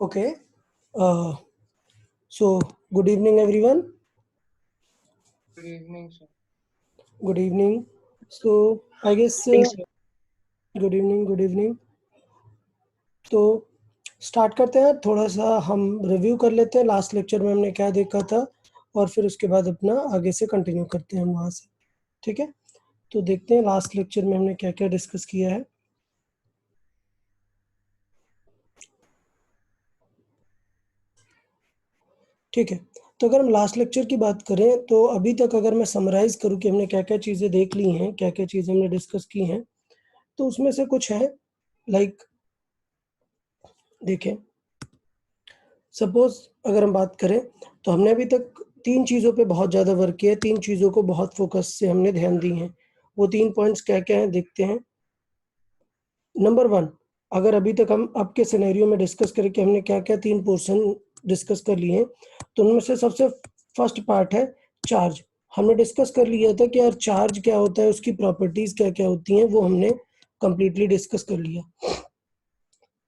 Okay. Uh, so, good evening, everyone. Good evening, sir. Good evening. So, I guess good evening. Good evening. तो start करते हैं, थोड़ा सा हम review कर लेते हैं लास्ट लेक्चर में हमने क्या देखा था, और फिर उसके बाद अपना आगे से कंटिन्यू करते हैं वहाँ से। ठीक है, तो देखते हैं लास्ट लेक्चर में हमने क्या क्या डिस्कस किया है। ठीक है, तो अगर हम लास्ट लेक्चर की बात करें तो अभी तक अगर मैं समराइज करूं कि हमने क्या क्या चीज़ें देख ली हैं, क्या क्या चीज़ें हमने डिस्कस की हैं, तो उसमें से कुछ है लाइक देखें, सपोज अगर हम बात करें तो हमने अभी तक 3 चीज़ों पे बहुत ज़्यादा वर्क किया है, 3 चीज़ों को बहुत फोकस से हमने ध्यान दी हैं। वो 3 पॉइंट्स क्या क्या हैं देखते हैं। नंबर 1, अगर अभी तक हम अब के सिनेरियो में डिस्कस करें कि हमने क्या क्या 3 पोर्शन डिस्कस कर लिए हैं, तो उनमें से सबसे फर्स्ट पार्ट है चार्ज। हमने डिस्कस कर लिया था कि यार चार्ज क्या होता है, उसकी प्रॉपर्टीज क्या क्या होती हैं, वो हमने कंप्लीटली डिस्कस कर लिया।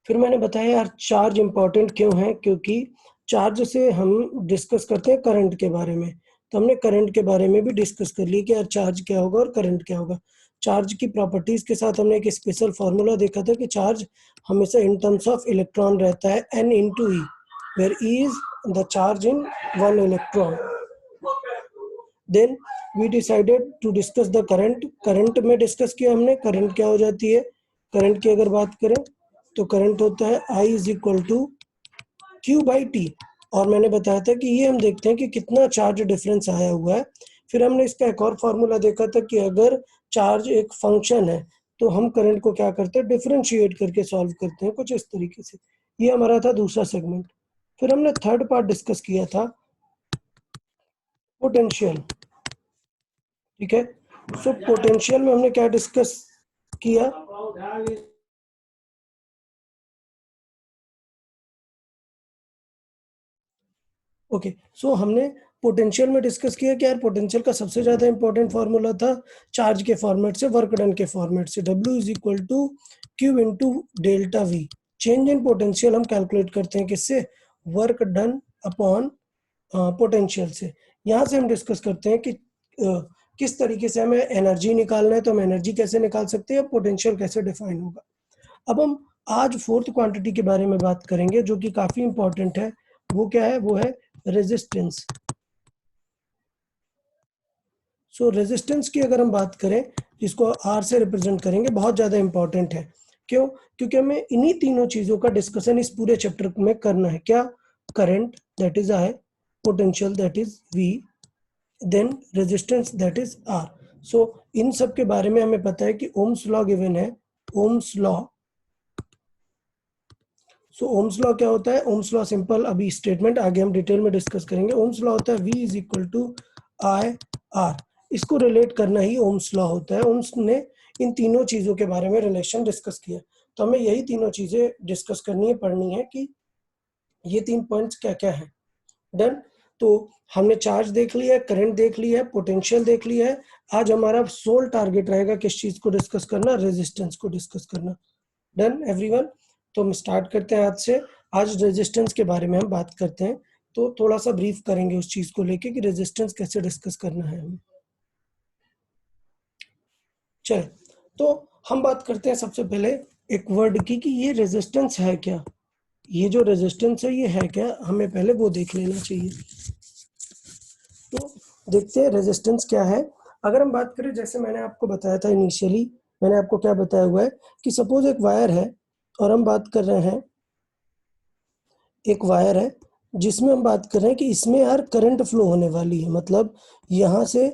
फिर मैंने बताया यार चार्ज इंपॉर्टेंट क्यों है, क्योंकि चार्ज से हम डिस्कस करते हैं करंट के बारे में। तो हमने करंट के बारे में भी डिस्कस कर लिया कि यार चार्ज क्या होगा और करंट क्या होगा। चार्ज की प्रॉपर्टीज के साथ हमने एक स्पेशल फार्मूला देखा था कि चार्ज हमेशा इन टर्म्स ऑफ इलेक्ट्रॉन रहता है, n into e, where e is the charge in one electron. Then we decided to discuss the current. Current में डिस्कस किया हमने, करंट क्या हो जाती है। करंट की अगर बात करें तो करंट होता है I is equal to Q by T. और मैंने बताया था कि ये हम देखते हैं कि कितना चार्ज डिफरेंस आया हुआ है। फिर हमने इसका एक और फार्मूला देखा था कि अगर चार्ज एक फंक्शन है तो हम करंट को क्या करते हैं, डिफरेंशिएट करके सॉल्व करते हैं कुछ इस तरीके से। ये हमारा था दूसरा सेगमेंट। फिर हमने थर्ड पार्ट डिस्कस किया था पोटेंशियल। ठीक है, सो पोटेंशियल में हमने क्या डिस्कस किया, ओके सो हमने पोटेंशियल में डिस्कस किया कि यार पोटेंशियल का सबसे ज्यादा इंपॉर्टेंट फार्मूला था चार्ज के फॉर्मेट से, वर्क डन के फॉर्मेट से, W is equal to Q into delta V. Change in potential हम कैलकुलेट करते हैं किससे, वर्क डन अपॉन पोटेंशियल से। यहाँ से हम डिस्कस करते हैं कि किस तरीके से हमें एनर्जी निकालना है, तो हम एनर्जी कैसे निकाल सकते हैं, पोटेंशियल कैसे डिफाइन होगा। अब हम आज फोर्थ क्वांटिटी के बारे में बात करेंगे जो कि काफी इंपॉर्टेंट है। वो क्या है, वो है रेजिस्टेंस। सो रेजिस्टेंस की अगर हम बात करें, जिसको आर से रिप्रेजेंट करेंगे, बहुत ज्यादा इंपॉर्टेंट है। क्यों, क्योंकि हमें इन्हीं तीनों चीजों का डिस्कशन इस पूरे चैप्टर में करना है। क्या, current that is I, potential that is V, then resistance that is R. So इन सब के बारे में हमें पता है कि ओम्स लॉ गिवन है। Ohm's law, so ohm's law क्या होता है, ओम्स लॉ सिंपल, अभी स्टेटमेंट आगे हम डिटेल में डिस्कस करेंगे। ओम्स लॉ होता है V is equal to I R. इसको रिलेट करना ही ओम्स लॉ होता है। ओम्स ने इन तीनों चीजों के बारे में रिलेशन डिस्कस किया, तो हमें यही तीनों चीजें डिस्कस करनी है, पढ़नी है कि ये 3 पॉइंट्स क्या क्या है। डन। तो हमने चार्ज देख लिया है, करंट देख लिया है, पोटेंशियल देख लिया है। आज हमारा सोल टारगेट रहेगा किस चीज को डिस्कस करना, रेजिस्टेंस को डिस्कस करना। डन एवरीवन, तो हम स्टार्ट करते हैं आज से। आज रेजिस्टेंस के बारे में हम बात करते हैं, तो थोड़ा सा ब्रीफ करेंगे उस चीज को लेके कि रेजिस्टेंस कैसे डिस्कस करना है हमें। चल, तो हम बात करते हैं सबसे पहले एक वर्ड की कि ये रेजिस्टेंस है क्या। ये जो रेजिस्टेंस है ये है क्या, हमें पहले वो देख लेना चाहिए। तो देखते हैं रेजिस्टेंस क्या है। अगर हम बात करें, जैसे मैंने आपको बताया था इनिशियली, मैंने आपको क्या बताया हुआ है कि सपोज एक वायर है और हम बात कर रहे हैं, एक वायर है जिसमें हम बात कर रहे हैं कि इसमें यार करंट फ्लो होने वाली है, मतलब यहाँ से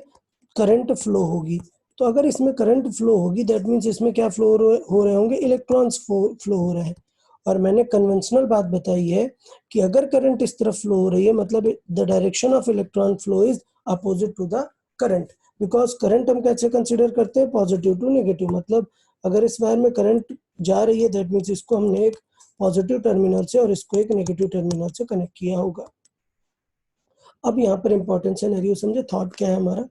करंट फ्लो होगी। तो अगर इसमें करंट फ्लो होगी दैट मीन्स इसमें क्या फ्लो हो रहे होंगे, इलेक्ट्रॉन्स फ्लो हो रहे हैं। और मैंने कन्वेंशनल बात बताई है कि अगर करंट इस तरफ फ्लो हो रही है, मतलब the direction of electron flow is opposite to the current. Because current हम कैसे कंसिडर करते हैं, पॉजिटिव टू नेगेटिव। मतलब अगर इस वायर में करंट जा रही है दैट मीन्स इसको हमने एक पॉजिटिव टर्मिनल से और इसको एक नेगेटिव टर्मिनल से कनेक्ट किया होगा। अब यहाँ पर इंपॉर्टेंट सिनेरियो समझे, थॉट क्या है हमारा।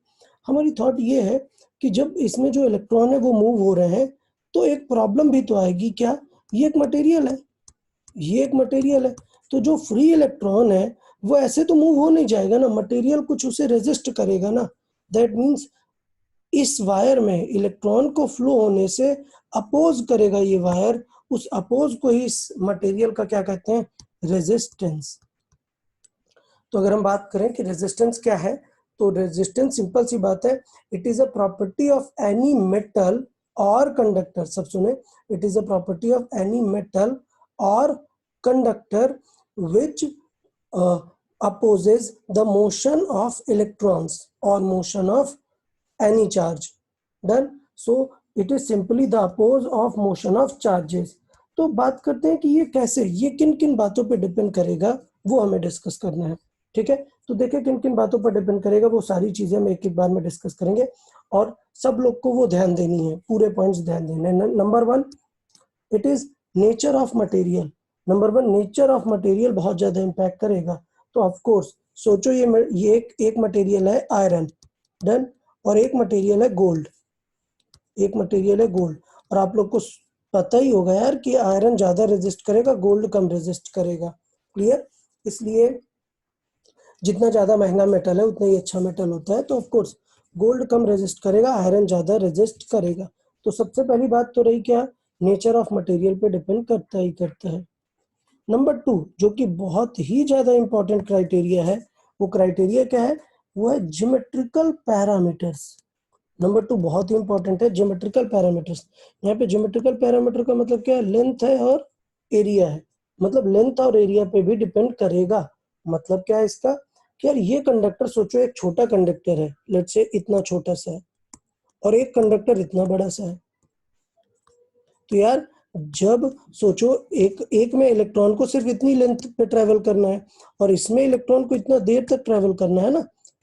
हमारी थॉट ये है कि जब इसमें जो इलेक्ट्रॉन है वो मूव हो रहे हैं तो एक प्रॉब्लम भी तो आएगी। क्या, ये एक मटेरियल है, ये एक मटेरियल है। तो जो फ्री इलेक्ट्रॉन है वो ऐसे तो मूव हो नहीं जाएगा ना, मटेरियल कुछ उसे रेजिस्ट करेगा ना। दैट मीन्स इस वायर में इलेक्ट्रॉन को फ्लो होने से अपोज करेगा ये वायर, उस अपोज को ही इस मटेरियल का क्या कहते हैं, रेजिस्टेंस। तो अगर हम बात करें कि रेजिस्टेंस क्या है, तो रेजिस्टेंस सिंपल सी बात है, it is a property of any metal और कंडक्टर। सब सुने, it is a property of any metal और conductor which opposes the motion of electrons or motion of any charge. Done. So it is simply the oppose of motion of charges. तो बात करते हैं कि ये कैसे, ये किन किन बातों पे डिपेंड करेगा वो हमें डिस्कस करना है। ठीक है, तो देखिए किन किन बातों पर डिपेंड करेगा, वो सारी चीजें हम एक एक बार में डिस्कस करेंगे और सब लोग को वो ध्यान देनी है, पूरे पॉइंट्स ध्यान देने हैं। Number one, it is nature of material. Number one, nature of material बहुत ज्यादा इम्पैक्ट करेगा। तो ऑफ कोर्स सोचो ये एक मटेरियल है आयरन, डन, और एक मटेरियल है गोल्ड, एक मटेरियल है गोल्ड। और आप लोग को पता ही होगा यार कि आयरन ज्यादा रेजिस्ट करेगा, गोल्ड कम रेजिस्ट करेगा। क्लियर? इसलिए जितना ज्यादा महंगा मेटल है उतना ही अच्छा मेटल होता है। तो of course gold come resist करेगा, आयरन ज्यादा रेजिस्ट करेगा। तो सबसे पहली बात तो रही क्या, नेचर ऑफ मटेरियल पे डिपेंड करता ही करता है। नंबर टू, जो कि बहुत ही ज्यादा इंपॉर्टेंट क्राइटेरिया है, वो क्राइटेरिया क्या है, वो है ज्योमेट्रिकल पैरामीटर्स। नंबर टू बहुत ही इंपॉर्टेंट है, ज्योमेट्रिकल पैरामीटर्स। यहाँ पे ज्योमेट्रिकल पैरामीटर का मतलब क्या है, लेंथ है और एरिया है। मतलब लेंथ और एरिया पे भी डिपेंड करेगा। मतलब क्या है इसका, कि यार ये कंडक्टर सोचो, एक छोटा कंडक्टर है, लेट्स से इतना छोटा सा है, और एक कंडक्टर इतना बड़ा सा है। तो यार जब सोचो एक में इलेक्ट्रॉन को सिर्फ इतनी लेंथ पे ट्रेवल करना है और इसमें इलेक्ट्रॉन को इतना देर तक ट्रेवल करना है ना,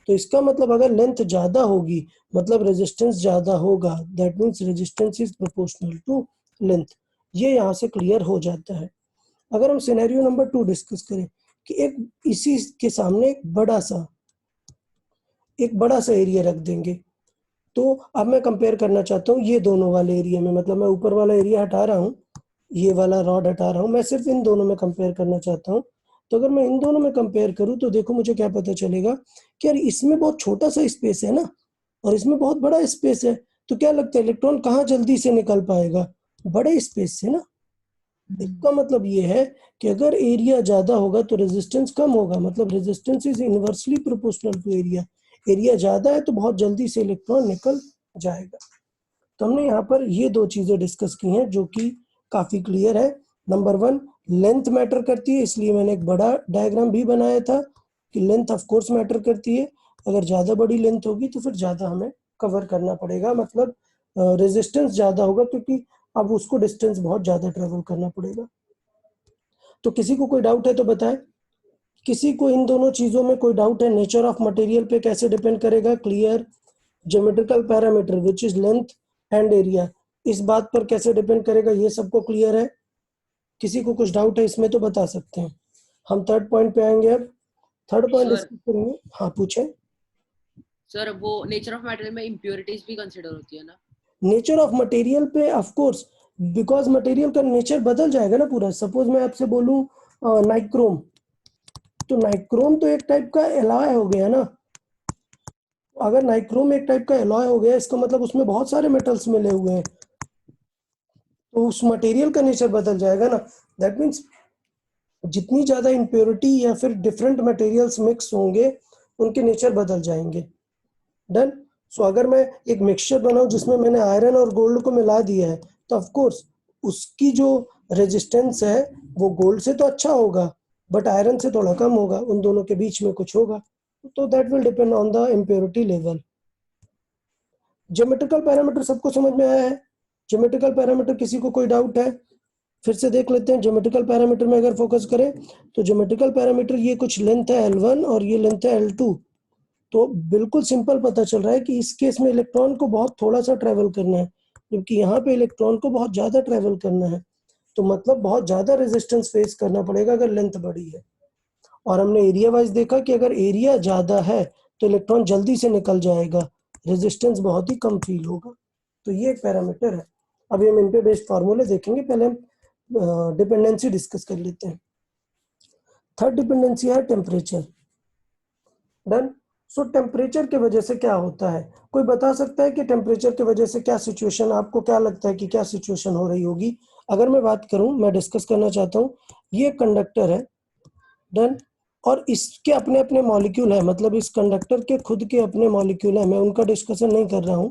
तो इसका मतलब अगर लेंथ ज्यादा होगी मतलब रेजिस्टेंस ज्यादा होगा। That means resistance is proportional to length. ये यहाँ से क्लियर हो जाता है। अगर हम सिनेरियो नंबर 2 डिस्कस करें कि एक इसी के सामने एक बड़ा सा एरिया रख देंगे, तो अब मैं कंपेयर करना चाहता हूँ ये दोनों वाले एरिया में, मतलब मैं ऊपर वाला एरिया हटा रहा हूँ, ये वाला रॉड हटा रहा हूँ, मैं सिर्फ इन दोनों में कंपेयर करना चाहता हूँ। तो अगर मैं इन दोनों में कंपेयर करूँ तो देखो मुझे क्या पता चलेगा कि यार इसमें बहुत छोटा सा स्पेस है ना, और इसमें बहुत बड़ा स्पेस है। तो क्या लगता है इलेक्ट्रॉन कहाँ जल्दी से निकल पाएगा, बड़े स्पेस से ना। इसका मतलब ये है कि अगर एरिया ज्यादा होगा तो रेजिस्टेंस कम होगा, मतलब resistance is inversely proportional to area. Area ज्यादा है तो बहुत जल्दी से इलेक्ट्रॉन निकल जाएगा। तो हमने यहाँ पर ये दो चीजें डिस्कस की हैं जो कि काफी क्लियर है। नंबर वन, लेंथ मैटर करती है, इसलिए मैंने एक बड़ा डायग्राम भी बनाया था कि लेंथ ऑफ कोर्स मैटर करती है। अगर ज्यादा बड़ी लेंथ होगी तो फिर ज्यादा हमें कवर करना पड़ेगा, मतलब रेजिस्टेंस ज्यादा होगा, क्योंकि अब उसको डिस्टेंस बहुत ज्यादा ट्रेवल करना पड़ेगा। तो किसी को कोई डाउट है तो बताए, किसी को इन दोनों चीजों में कोई डाउट है, नेचर ऑफ मटेरियल पे कैसे डिपेंड करेगा, clear. Geometrical parameter which is length and area, इस बात पर कैसे डिपेंड करेगा, ये सबको क्लियर है। किसी को कुछ डाउट है इसमें तो बता सकते हैं। हम थर्ड पॉइंट पे आएंगे अब, थर्ड पॉइंट सर डिस्कस करेंगे। हाँ पूछे। सर वो नेचर ऑफ मटेरियल में इम्प्योरिटीज भी कंसीडर होती है ना? नेचर ऑफ मटेरियल पे ऑफ कोर्स, बिकॉज मटेरियल का नेचर बदल जाएगा ना पूरा। सपोज मैं आपसे बोलूं नाइक्रोम, तो नाइक्रोम तो एक टाइप का एलॉय हो गया ना। अगर नाइक्रोम एक टाइप का एलॉय हो गया, इसका मतलब उसमें बहुत सारे मेटल्स मिले हुए हैं, तो उस मटेरियल का नेचर बदल जाएगा ना। दैट मीन्स जितनी ज्यादा इम्प्योरिटी या फिर डिफरेंट मटेरियल्स मिक्स होंगे उनके नेचर बदल जाएंगे। डन। सो अगर मैं एक मिक्सचर बनाऊं जिसमें मैंने आयरन और गोल्ड को मिला दिया है, तो ऑफ कोर्स उसकी जो रेजिस्टेंस है वो गोल्ड से तो अच्छा होगा, बट आयरन से थोड़ा कम होगा, उन दोनों के बीच में कुछ होगा। तो that will depend on the impurity level. Geometrical parameter सबको समझ में आया है? ज्योमेट्रिकल पैरामीटर किसी को कोई डाउट है? फिर से देख लेते हैं। ज्योमेट्रिकल पैरामीटर में अगर फोकस करें तो ज्योमेट्रिकल पैरामीटर ये कुछ लेंथ है L1 और ये लेंथ है L2। तो बिल्कुल सिंपल पता चल रहा है कि इस केस में इलेक्ट्रॉन को बहुत थोड़ा सा ट्रेवल करना है, जबकि यहाँ पे इलेक्ट्रॉन को बहुत ज्यादा ट्रेवल करना है। तो मतलब बहुत ज्यादा रेजिस्टेंस फेस करना पड़ेगा अगर लेंथ बड़ी है। और हमने एरिया वाइज देखा कि अगर एरिया ज्यादा है तो इलेक्ट्रॉन जल्दी से निकल जाएगा, रेजिस्टेंस बहुत ही कम फील होगा। तो ये एक पैरामीटर है। अभी हम इन पे बेस्ड फार्मूले देखेंगे, पहले हम डिपेंडेंसी डिस्कस कर लेते हैं। थर्ड डिपेंडेंसी है टेम्परेचर। डन। सो टेम्परेचर के वजह से क्या होता है, कोई बता सकता है कि टेम्परेचर के वजह से क्या सिचुएशन, आपको क्या लगता है कि क्या सिचुएशन हो रही होगी? अगर मैं बात करूं, मैं डिस्कस करना चाहता हूं, ये कंडक्टर है। डन। और इसके अपने अपने मॉलिक्यूल है, मतलब इस कंडक्टर के खुद के अपने मॉलिक्यूल है, मैं उनका डिस्कशन नहीं कर रहा हूं,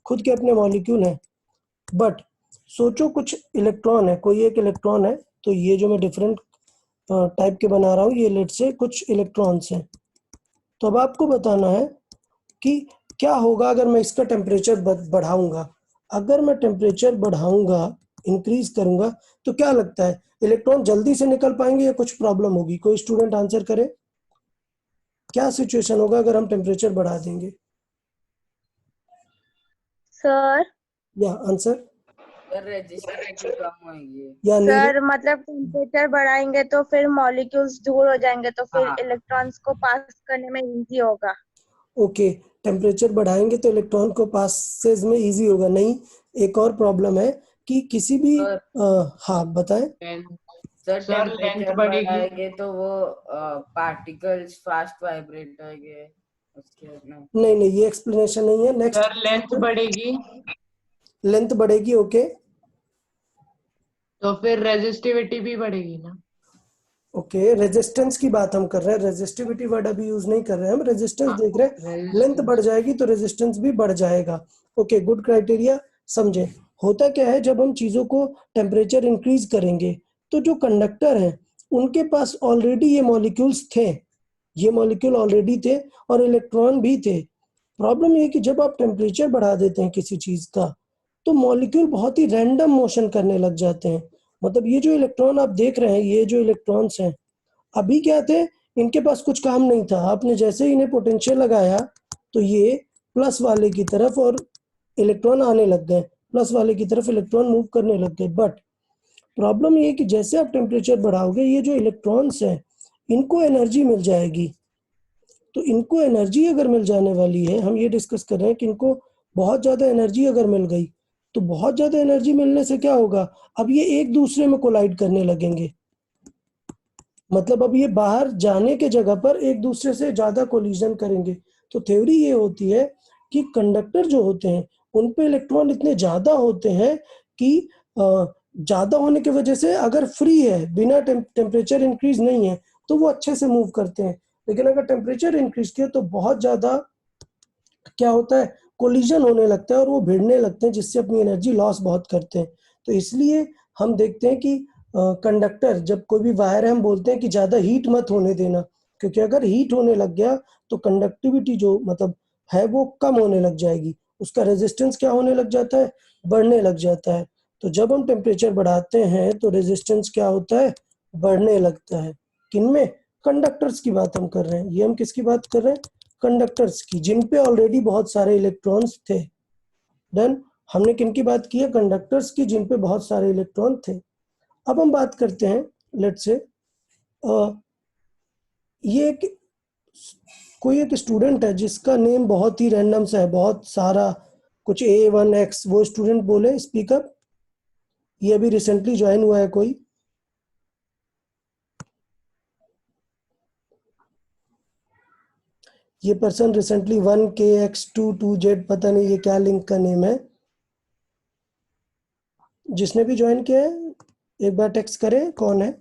खुद के अपने मॉलिक्यूल है। बट सोचो कुछ इलेक्ट्रॉन है, कोई एक इलेक्ट्रॉन है, तो ये जो मैं डिफरेंट टाइप के बना रहा हूँ, ये लेट से कुछ इलेक्ट्रॉन्स हैं। तो अब आपको बताना है कि क्या होगा अगर मैं इसका टेम्परेचर बढ़ाऊंगा। अगर मैं टेम्परेचर बढ़ाऊंगा, इंक्रीज करूंगा, तो क्या लगता है इलेक्ट्रॉन जल्दी से निकल पाएंगे या कुछ प्रॉब्लम होगी? कोई स्टूडेंट आंसर करे, क्या सिचुएशन होगा अगर हम टेम्परेचर बढ़ा देंगे? सर या आंसर रेजिस्टिविटी कम होगी। या सर मतलब टेम्परेचर बढ़ाएंगे तो फिर मॉलिक्यूल्स दूर हो जाएंगे, तो फिर हाँ। इलेक्ट्रॉन्स को पास करने में इजी होगा। ओके, टेम्परेचर बढ़ाएंगे तो इलेक्ट्रॉन को पासेज में इजी होगा। नहीं, एक और प्रॉब्लम है कि किसी भी हाँ बताएं। सर सर लेंथ टेम्परेचर बढ़ेगी बढ़ाएंगे तो वो पार्टिकल्स फास्ट वाइब्रेट होंगे उसके में। नहीं नहीं, ये एक्सप्लेनेशन नहीं है। नेक्स्ट, सर लेंथ बढ़ेगी लेंथ बढ़ेगी। ओके, तो फिर रेजिस्टिविटी भी बढ़ेगी ना। ओके, रेजिस्टेंस की बात हम कर रहे हैं, रेजिस्टिविटी वर्ड अभी यूज नहीं कर रहे हैं हम, रेजिस्टेंस देख रहे हैं। लेंथ बढ़ जाएगी तो रेजिस्टेंस भी बढ़ जाएगा। ओके, गुड क्राइटेरिया, समझे। होता क्या है, जब हम चीजों को टेम्परेचर इंक्रीज करेंगे तो जो कंडक्टर हैं उनके पास ऑलरेडी ये मॉलिक्यूल्स थे, ये मॉलिक्यूल ऑलरेडी थे और इलेक्ट्रॉन भी थे। प्रॉब्लम ये कि जब आप टेम्परेचर बढ़ा देते हैं किसी चीज का, तो मॉलिक्यूल बहुत ही रैंडम मोशन करने लग जाते हैं। मतलब ये जो इलेक्ट्रॉन आप देख रहे हैं, ये जो इलेक्ट्रॉन्स हैं, अभी क्या थे, इनके पास कुछ काम नहीं था, आपने जैसे ही इन्हें पोटेंशियल लगाया तो ये प्लस वाले की तरफ और इलेक्ट्रॉन आने लग गए, प्लस वाले की तरफ इलेक्ट्रॉन मूव करने लग गए। बट प्रॉब्लम ये कि जैसे आप टेम्परेचर बढ़ाओगे, ये जो इलेक्ट्रॉन्स हैं इनको एनर्जी मिल जाएगी। तो इनको एनर्जी अगर मिल जाने वाली है, हम ये डिस्कस कर रहे हैं कि इनको बहुत ज्यादा एनर्जी अगर मिल गई, तो बहुत ज्यादा एनर्जी मिलने से क्या होगा, अब ये एक दूसरे में कोलाइड करने लगेंगे। मतलब अब ये बाहर जाने के जगह पर एक दूसरे से ज्यादा कोलिजन करेंगे। तो थ्योरी ये होती है कि कंडक्टर जो होते हैं उन पे इलेक्ट्रॉन इतने ज्यादा होते हैं कि ज्यादा होने की वजह से अगर फ्री है, बिना टेम्परेचर इंक्रीज नहीं है, तो वो अच्छे से मूव करते हैं। लेकिन अगर टेम्परेचर इंक्रीज किया तो बहुत ज्यादा क्या होता है, कोलिजन होने लगता है और वो भिड़ने लगते हैं, जिससे अपनी एनर्जी लॉस बहुत करते हैं। तो इसलिए हम देखते हैं कि कंडक्टर, जब कोई भी वायर है, हम बोलते हैं कि ज्यादा हीट मत होने देना, क्योंकि अगर हीट होने लग गया तो कंडक्टिविटी जो मतलब है वो कम होने लग जाएगी, उसका रेजिस्टेंस क्या होने लग जाता है, बढ़ने लग जाता है। तो जब हम टेम्परेचर बढ़ाते हैं तो रेजिस्टेंस क्या होता है, बढ़ने लगता है। किनमें? कंडक्टर्स की बात हम कर रहे हैं। ये हम किसकी बात कर रहे हैं? कंडक्टर्स की, जिन पे ऑलरेडी बहुत सारे इलेक्ट्रॉन्स थे। डन। हमने किनकी बात की है? कंडक्टर्स की, जिन पे बहुत सारे इलेक्ट्रॉन थे। अब हम बात करते हैं, लेट्स से ये एक कोई एक स्टूडेंट है जिसका नेम बहुत ही रैंडम सा है, बहुत सारा कुछ A1X, वो स्टूडेंट बोले स्पीकअप। ये अभी रिसेंटली ज्वाइन हुआ है कोई? ये पर्सन रिसेंटली 1KX22Z, पता नहीं ये क्या लिंक का नेम है। जिसने भी ज्वाइन किया है एक बार टेक्स्ट करें कौन है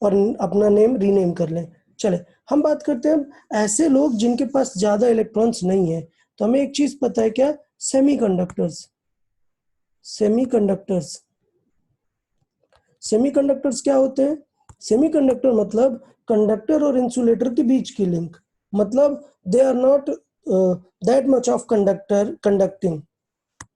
और अपना नेम रीनेम कर लें। चले, हम बात करते हैं ऐसे लोग जिनके पास ज्यादा इलेक्ट्रॉन्स नहीं है। तो हमें एक चीज पता है, क्या? सेमीकंडक्टर्स। सेमीकंडक्टर्स, सेमीकंडक्टर्स क्या होते हैं? सेमीकंडक्टर मतलब कंडक्टर और इंसुलेटर के बीच की लिंक। मतलब they are not that much of conducting.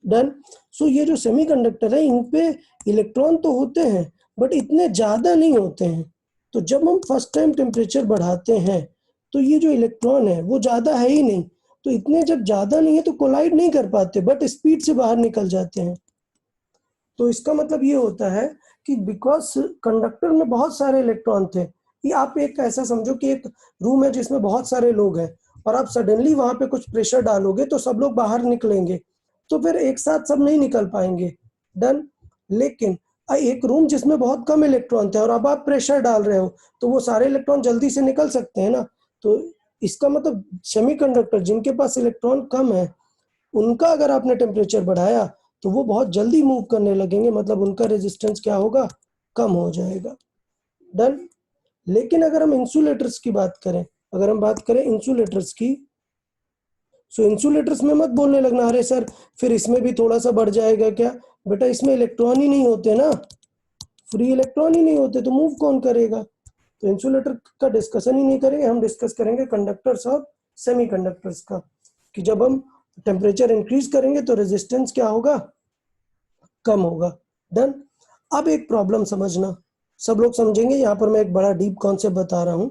Done. So ये जो सेमीकंडक्टर है, इन पे इलेक्ट्रॉन तो होते हैं बट इतने ज्यादा नहीं होते हैं। तो जब हम फर्स्ट टाइम टेम्परेचर बढ़ाते हैं तो ये जो इलेक्ट्रॉन है वो ज्यादा है ही नहीं, तो इतने जब ज्यादा नहीं है तो कोलाइड नहीं कर पाते, बट स्पीड से बाहर निकल जाते हैं। तो इसका मतलब ये होता है कि बिकॉज कंडक्टर में बहुत सारे इलेक्ट्रॉन थे, ये आप एक ऐसा समझो कि एक रूम है जिसमें बहुत सारे लोग हैं और आप सडनली वहां पे कुछ प्रेशर डालोगे तो सब लोग बाहर निकलेंगे, तो फिर एक साथ सब नहीं निकल पाएंगे। डन। लेकिन एक रूम जिसमें बहुत कम इलेक्ट्रॉन थे और अब आप प्रेशर डाल रहे हो तो वो सारे इलेक्ट्रॉन जल्दी से निकल सकते हैं ना। तो इसका मतलब सेमीकंडक्टर जिनके पास इलेक्ट्रॉन कम है उनका अगर आपने टेम्परेचर बढ़ाया तो वो बहुत जल्दी मूव करने लगेंगे, मतलब उनका रेजिस्टेंस क्या होगा, कम हो जाएगा। डन। लेकिन अगर हम इंसुलेटर्स की बात करें, अगर हम बात करें इंसुलेटर्स की, सो इंसुलेटर्स में मत बोलने लगना अरे सर फिर इसमें भी थोड़ा सा बढ़ जाएगा क्या, बेटा इसमें इलेक्ट्रॉन ही नहीं होते ना, फ्री इलेक्ट्रॉन ही नहीं होते तो मूव कौन करेगा। तो इंसुलेटर का डिस्कशन ही नहीं करेंगे, हम डिस्कस करेंगे कंडक्टर्स और सेमीकंडक्टर्स का, कि जब हम टेम्परेचर इंक्रीज करेंगे तो रेजिस्टेंस क्या होगा, कम होगा। डन। अब एक प्रॉब्लम समझना, सब लोग समझेंगे, यहाँ पर मैं एक बड़ा डीप कॉन्सेप्ट बता रहा हूँ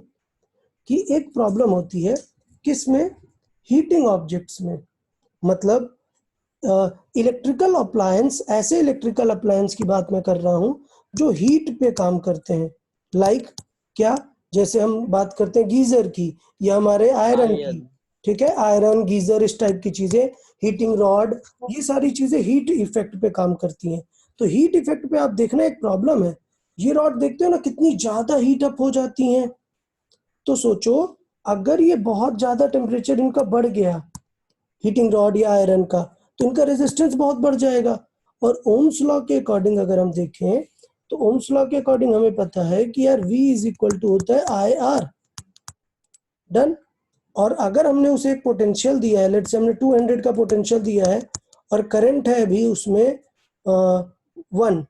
कि एक प्रॉब्लम होती है किसमें, हीटिंग ऑब्जेक्ट्स में। मतलब इलेक्ट्रिकल अप्लायंस, ऐसे इलेक्ट्रिकल अप्लायंस की बात मैं कर रहा हूँ जो हीट पे काम करते हैं। लाइक क्या, जैसे हम बात करते हैं गीजर की या हमारे आयरन की, ठीक है, आयरन गीजर इस टाइप की चीजें, हीटिंग रॉड, ये सारी चीजें हीट इफेक्ट पे काम करती हैं। तो हीट इफेक्ट पे आप देखना एक प्रॉब्लम है, ये रॉड देखते हो ना कितनी ज्यादा हीट अप हो जाती हैं। तो सोचो अगर ये बहुत ज्यादा टेम्परेचर इनका बढ़ गया, हीटिंग रॉड या आयरन का, तो इनका रेजिस्टेंस बहुत बढ़ जाएगा। और ओम्स लॉ के अकॉर्डिंग अगर हम देखें तो ओम्स लॉ के अकॉर्डिंग हमें पता है कि यार V इज इक्वल टू होता है IR। डन। और अगर हमने उसे एक पोटेंशियल दिया है, लेट्स से हमने 200 का पोटेंशियल दिया है और करंट है अभी उसमें 1,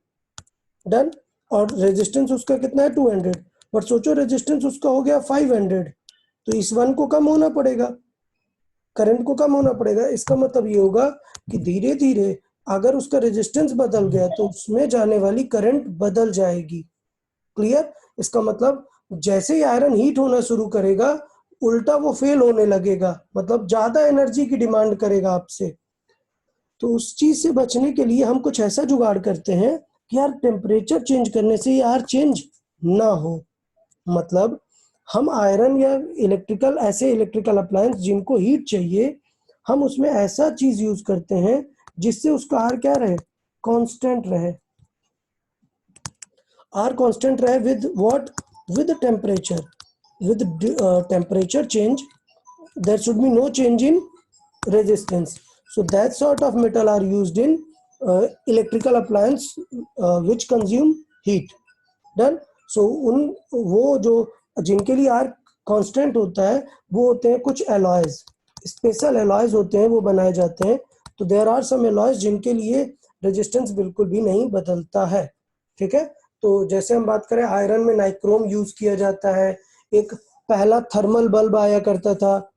डन, और रेजिस्टेंस उसका कितना है 200, बट सोचो रेजिस्टेंस उसका हो गया 500, तो इस 1 को कम होना पड़ेगा, करंट को कम होना पड़ेगा। इसका मतलब ये होगा कि धीरे धीरे अगर उसका रेजिस्टेंस बदल गया तो उसमें जाने वाली करंट बदल जाएगी। क्लियर। इसका मतलब जैसे ही आयरन हीट होना शुरू करेगा उल्टा वो फेल होने लगेगा, मतलब ज्यादा एनर्जी की डिमांड करेगा आपसे। तो उस चीज से बचने के लिए हम कुछ ऐसा जुगाड़ करते हैं कि यार टेम्परेचर चेंज करने से यार चेंज ना हो। मतलब हम आयरन या इलेक्ट्रिकल, ऐसे इलेक्ट्रिकल अप्लायंस जिनको हीट चाहिए, हम उसमें ऐसा चीज यूज करते हैं जिससे उसका आर क्या रहे, कांस्टेंट रहे। आर कांस्टेंट रहे with what, with temperature, with temperature change there should be no change in resistance. So that sort of metal are used in electrical appliance which consume heat. Done. So उन वो जो जिनके लिए are constant होता है वो होते हैं कुछ एलॉयज, स्पेशल एलॉयज होते हैं, वो बनाए जाते हैं। तो देयर आर सम एलॉयज जिनके लिए रेजिस्टेंस बिल्कुल भी नहीं बदलता है। ठीक है। तो जैसे हम बात करें आयरन में नाइक्रोम यूज किया जाता है, एक पहला थर्मल बल्ब आया करता था,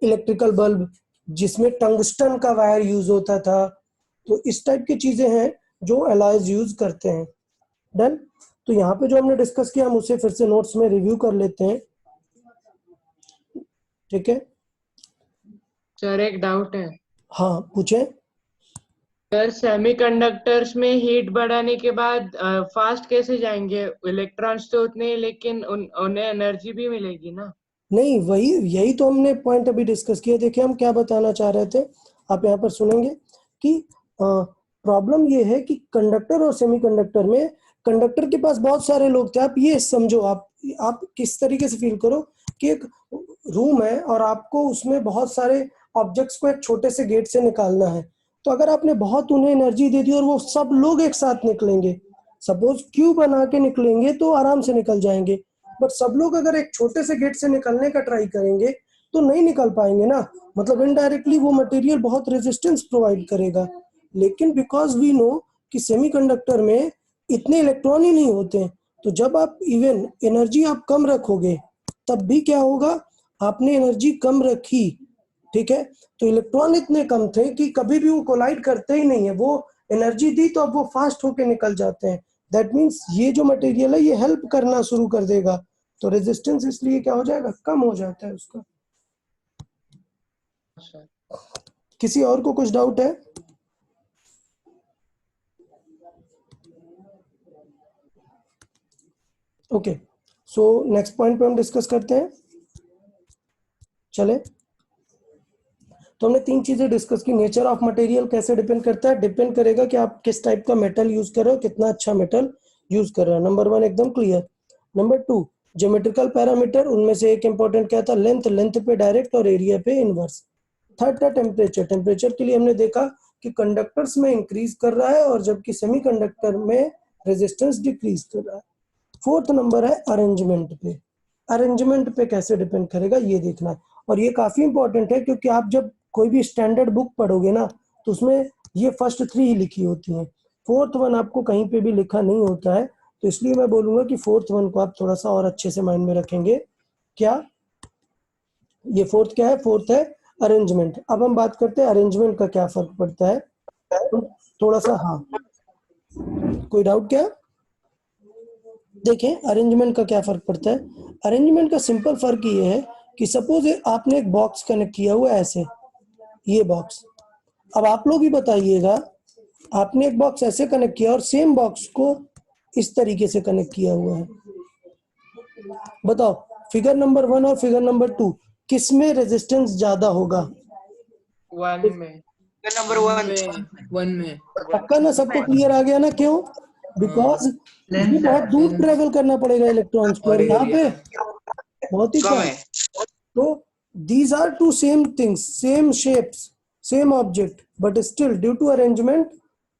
इलेक्ट्रिकल बल्ब जिसमें टंगस्टन का वायर यूज होता था। तो इस टाइप की चीजें हैं जो एलॉयज यूज करते हैं। डन। तो यहाँ पे जो हमने डिस्कस किया हम उसे फिर से नोट्स में रिव्यू कर लेते हैं। ठीक है। सर एक डाउट है। हाँ पूछे। सर सेमीकंडक्टर्स में हीट बढ़ाने के बाद फास्ट कैसे जाएंगे, इलेक्ट्रॉन्स तो उतने ही, लेकिन उन्हें एनर्जी भी मिलेगी ना। नहीं, वही यही तो हमने पॉइंट अभी डिस्कस किया। देखिए हम क्या बताना चाह रहे थे, आप यहाँ पर सुनेंगे कि प्रॉब्लम ये है कि कंडक्टर और सेमीकंडक्टर में, कंडक्टर के पास बहुत सारे लोग थे। आप ये समझो, आप किस तरीके से फील करो कि एक रूम है और आपको उसमें बहुत सारे ऑब्जेक्ट्स को एक छोटे से गेट से निकालना है। तो अगर आपने बहुत उन्हें एनर्जी दे दी और वो सब लोग एक साथ निकलेंगे, सपोज क्यू बना के निकलेंगे तो आराम से निकल जाएंगे, बट सब लोग अगर एक छोटे से गेट से निकलने का ट्राई करेंगे तो नहीं निकल पाएंगे ना, मतलब इनडायरेक्टली वो मटेरियल बहुत रेजिस्टेंस प्रोवाइड करेगा। लेकिन बिकॉज वी नो कि सेमीकंडक्टर में इतने इलेक्ट्रॉन ही नहीं होते हैं, तो जब आप इवन एनर्जी आप कम रखोगे तब भी क्या होगा, आपने एनर्जी कम रखी, ठीक है, तो इलेक्ट्रॉन इतने कम थे कि कभी भी वो कोलाइड करते ही नहीं है। वो एनर्जी दी तो अब वो फास्ट होके निकल जाते हैं। दैट मीन्स ये जो मटेरियल है ये हेल्प करना शुरू कर देगा, तो रेजिस्टेंस इसलिए क्या हो जाएगा, कम हो जाता है उसका। सर किसी और को कुछ डाउट है? ओके, सो नेक्स्ट पॉइंट पे हम डिस्कस करते हैं। चले, तो हमने 3 चीजें डिस्कस की। नेचर ऑफ मटेरियल कैसे डिपेंड करता है, डिपेंड करेगा कि आप किस टाइप का मेटल यूज कर रहे हो, कितना अच्छा मेटल यूज कर रहे हो। नंबर 1 एकदम क्लियर। नंबर 2 ज्योमेट्रिकल पैरामीटर, उनमें से एक इंपॉर्टेंट क्या था, लेंथ, लेंथ पे डायरेक्ट और एरिया पे इनवर्स। थर्ड था टेम्परेचर, टेम्परेचर के लिए हमने देखा कि कंडक्टर्स में इंक्रीज कर रहा है और जबकि सेमीकंडक्टर में रेजिस्टेंस डिक्रीज कर रहा है। फोर्थ नंबर है अरेंजमेंट पे, अरेंजमेंट पे कैसे डिपेंड करेगा ये देखना है। और ये काफी इंपॉर्टेंट है क्योंकि आप जब कोई भी स्टैंडर्ड बुक पढ़ोगे ना तो उसमें ये फर्स्ट 3 ही लिखी होती हैं, फोर्थ वन आपको कहीं पे भी लिखा नहीं होता है। तो इसलिए मैं बोलूंगा कि फोर्थ वन को आप थोड़ा सा और अच्छे से माइंड में रखेंगे। क्या ये फोर्थ क्या है, फोर्थ है अरेंजमेंट। अब हम बात करते हैं अरेंजमेंट का क्या फर्क पड़ता है, तो थोड़ा सा, हाँ कोई डाउट क्या? देखें अरेंजमेंट का क्या फर्क पड़ता है। अरेंजमेंट का सिंपल फर्क ये है कि सपोज आपने एक बॉक्स कनेक्ट किया हुआ है ऐसे, ये बॉक्स, अब आप लोग ही बताइएगा, आपने एक बॉक्स ऐसे कनेक्ट किया और सेम बॉक्स को इस तरीके से कनेक्ट किया हुआ है, बताओ फिगर नंबर 1 और फिगर नंबर 2 किसमें रेजिस्टेंस ज्यादा होगा? 1 में। नंबर 1 में पक्का ना, सबको क्लियर आ गया ना? क्यों? बिकॉज ये बहुत दूर ट्रेवल करना पड़ेगा इलेक्ट्रॉन्स को, और यहाँ पे बहुत ही कम है। तो these are two same things, same shapes, same object, but still due to arrangement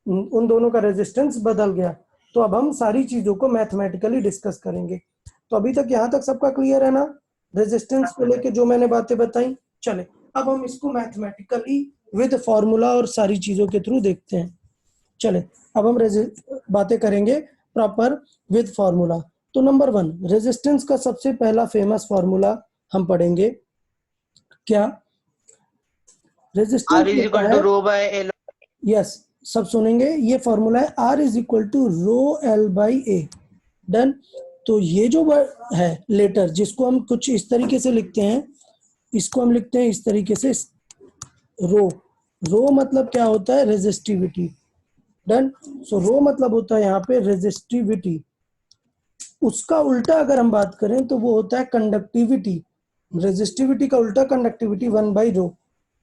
उन दोनों का रेजिस्टेंस बदल गया। तो अब हम सारी चीजों को मैथमेटिकली डिस्कस करेंगे। तो अभी तक यहाँ तक सबका क्लियर है ना, रेजिस्टेंस को लेके जो मैंने बातें बताई। चले अब हम इसको मैथमेटिकली विद फॉर्मूला और सारी चीजों के थ्रू देखते हैं। चले अब हम बातें करेंगे प्रॉपर विद फॉर्मूला। तो नंबर 1 रेजिस्टेंस का सबसे पहला फेमस फॉर्मूला हम पढ़ेंगे। क्या रेजिस्टेंस? यस, सब सुनेंगे, ये फॉर्मूला है R is equal to rho L by A. Done. तो ये जो है लेटर जिसको हम कुछ इस तरीके से लिखते हैं, इसको हम लिखते हैं इस तरीके से रो। रो मतलब क्या होता है, रेजिस्टिविटी। डन। सो रो मतलब होता है यहाँ पे रेजिस्टिविटी। उसका उल्टा अगर हम बात करें तो वो होता है कंडक्टिविटी। रेजिस्टिविटी का उल्टा कंडक्टिविटी 1 बाई रो।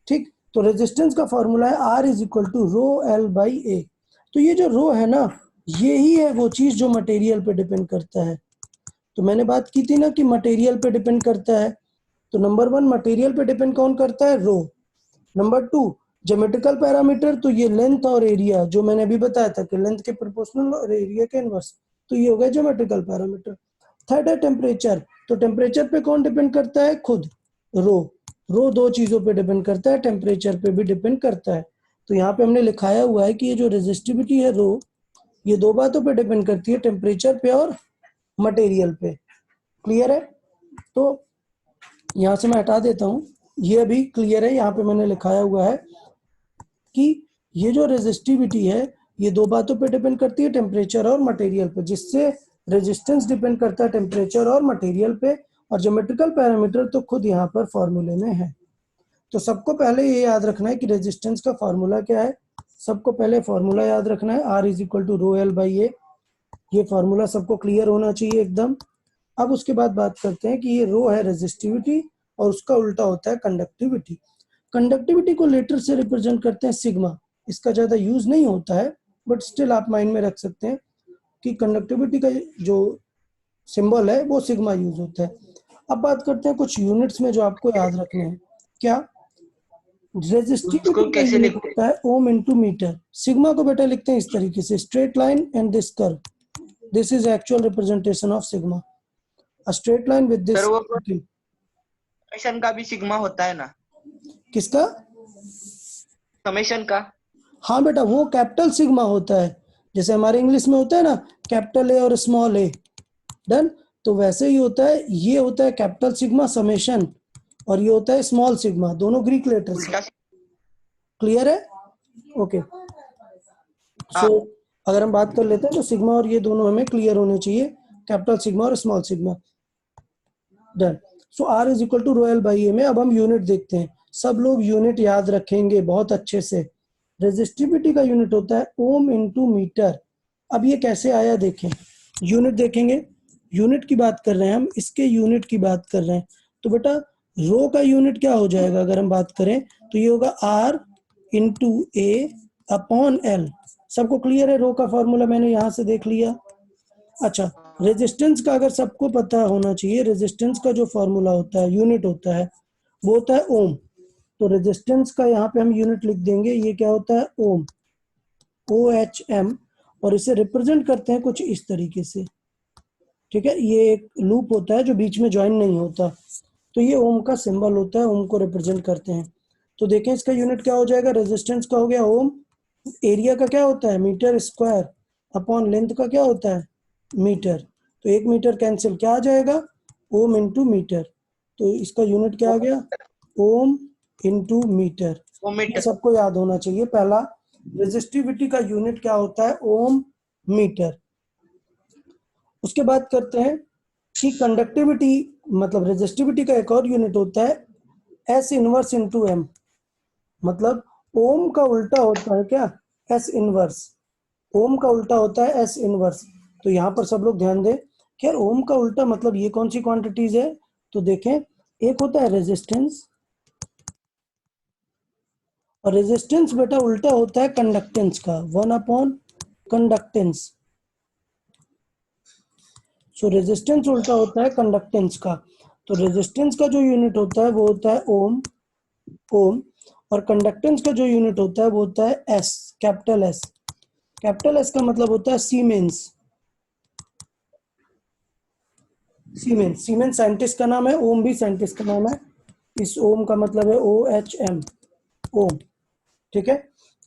ठीक। तो रेजिस्टेंस का फॉर्मूला है R is equal to rho L by a. तो ये जो रो है ना, ये ही है वो चीज जो मटेरियल पे डिपेंड करता है। तो मैंने बात की थी ना कि मटेरियल पे डिपेंड करता है। तो नंबर 1 मटेरियल पे डिपेंड कौन करता है, रो। नंबर 2 ज्योमेट्रिकल पैरामीटर, तो ये लेंथ और एरिया जो मैंने अभी बताया था कि लेंथ के प्रोपोर्शनल और एरिया के इनवर्स, तो ये हो गया ज्योमेट्रिकल पैरामीटर। थर्ड है टेम्परेचर। तो टेम्परेचर पे कौन डिपेंड करता है, खुद रो। रो 2 चीजों पे डिपेंड करता है, टेम्परेचर पे भी डिपेंड करता है। तो यहाँ पे हमने लिखाया हुआ है कि ये जो रेजिस्टिविटी है रो, ये 2 बातों पे डिपेंड करती है, टेम्परेचर पे और मटेरियल पे। क्लियर है? तो यहाँ से मैं हटा देता हूँ, ये अभी क्लियर है। यहाँ पे मैंने लिखाया हुआ है कि ये जो रेजिस्टिविटी है ये 2 बातों पे डिपेंड करती है, टेम्परेचर और मटेरियल पे, जिससे रेजिस्टेंस डिपेंड करता है टेम्परेचर और मटेरियल पे। और ज्योमेट्रिकल पैरामीटर तो खुद यहाँ पर फॉर्मूले में है। तो सबको पहले ये याद रखना है कि रेजिस्टेंस का फॉर्मूला क्या है। सबको पहले फॉर्मूला याद रखना है, R is equal to rho L by a. ये फॉर्मूला सबको क्लियर होना चाहिए एकदम। अब उसके बाद बात करते हैं कि ये रो है रेजिस्टिविटी और उसका उल्टा होता है कंडक्टिविटी। कंडक्टिविटी को लेटर से रिप्रेजेंट करते हैं सिग्मा। इसका ज्यादा यूज नहीं होता है, बट स्टिल आप माइंड में रख सकते हैं कि कंडक्टिविटी का जो सिंबल है वो सिग्मा यूज होता है। अब बात करते हैं कुछ यूनिट्स में जो आपको याद रखने हैं। क्या रेजिस्टिविटी कैसे लिखते होता है, ओम इनटू मीटर। सिग्मा को बेटा लिखते हैं इस तरीके से, straight line and this curve, this is actual representation of sigma. A straight line with this summation का भी सिग्मा होता है ना? किसका? समेशन का। हाँ बेटा, वो कैपिटल सिग्मा होता है, जैसे हमारे इंग्लिश में होता है ना कैपिटल ए और स्मॉल ए। डन। तो वैसे ही होता है, ये होता है कैपिटल सिग्मा समेशन और ये होता है स्मॉल सिग्मा, दोनों ग्रीक लेटर्स हैं। क्लियर है? ओके। सो अगर हम बात कर लेते हैं तो सिग्मा और ये दोनों हमें क्लियर होने चाहिए, कैपिटल सिग्मा और small sigma. Done. So R is equal to rho L by a में अब हम यूनिट देखते हैं। सब लोग यूनिट याद रखेंगे बहुत अच्छे से। रेजिस्टिविटी का यूनिट होता है ओम इनटू मीटर। अब ये कैसे आया देखें, यूनिट देखेंगे, यूनिट की बात कर रहे हैं हम, इसके यूनिट की बात कर रहे हैं। तो बेटा रो का यूनिट क्या हो जाएगा, अगर हम बात करें तो ये होगा R into A upon L। सबको क्लियर है? रो का फॉर्मूला मैंने यहाँ से देख लिया। अच्छा, रेजिस्टेंस का अगर सबको पता होना चाहिए, रेजिस्टेंस का जो फॉर्मूला होता है, यूनिट होता है, वो होता है ओम। तो रेजिस्टेंस का यहाँ पे हम यूनिट लिख देंगे, ये क्या होता है? ओम, OHM। और इसे रिप्रेजेंट करते हैं कुछ इस तरीके से, ठीक है। ये एक लूप होता है जो बीच में ज्वाइन नहीं होता, तो ये ओम का सिंबल होता है, ओम को रिप्रेजेंट करते हैं। तो देखें इसका यूनिट क्या हो जाएगा? रेजिस्टेंस का हो गया ओम, एरिया का क्या होता है? मीटर स्क्वायर, अपॉन लेंथ का क्या होता है? मीटर। तो 1 मीटर कैंसिल, क्या आ जाएगा? Ohm into metre. तो इसका यूनिट क्या आ गया? Ohm into metre. वो ये मीटर। सबको याद होना चाहिए। पहला, रेजिस्टिविटी का यूनिट क्या होता है? ओम, मीटर। उसके बाद करते हैं कि कंडक्टिविटी, मतलब रेजिस्टिविटी का एक और यूनिट होता है S इनवर्स इंटू M। मतलब ओम का उल्टा होता है क्या? S inverse. ओम का उल्टा होता है S इनवर्स। तो यहाँ पर सब लोग ध्यान दें कि यार ओम का उल्टा मतलब ये कौन सी क्वांटिटीज है? तो देखें, एक होता है रेजिस्टेंस, और रेजिस्टेंस बेटा उल्टा होता है कंडक्टेंस का, 1 अपॉन कंडक्टेंस। सो रेजिस्टेंस उल्टा होता है कंडक्टेंस का। तो रेजिस्टेंस का जो यूनिट होता है वो होता है ओम, ओम। और कंडक्टेंस का जो यूनिट होता है वो होता है S, capital S। Capital S का मतलब होता है सीमेंस। सीमेंस, सीमेंस साइंटिस्ट का नाम है, ओम भी साइंटिस्ट का नाम है। इस ओम का मतलब है OHM, ओम, ठीक है।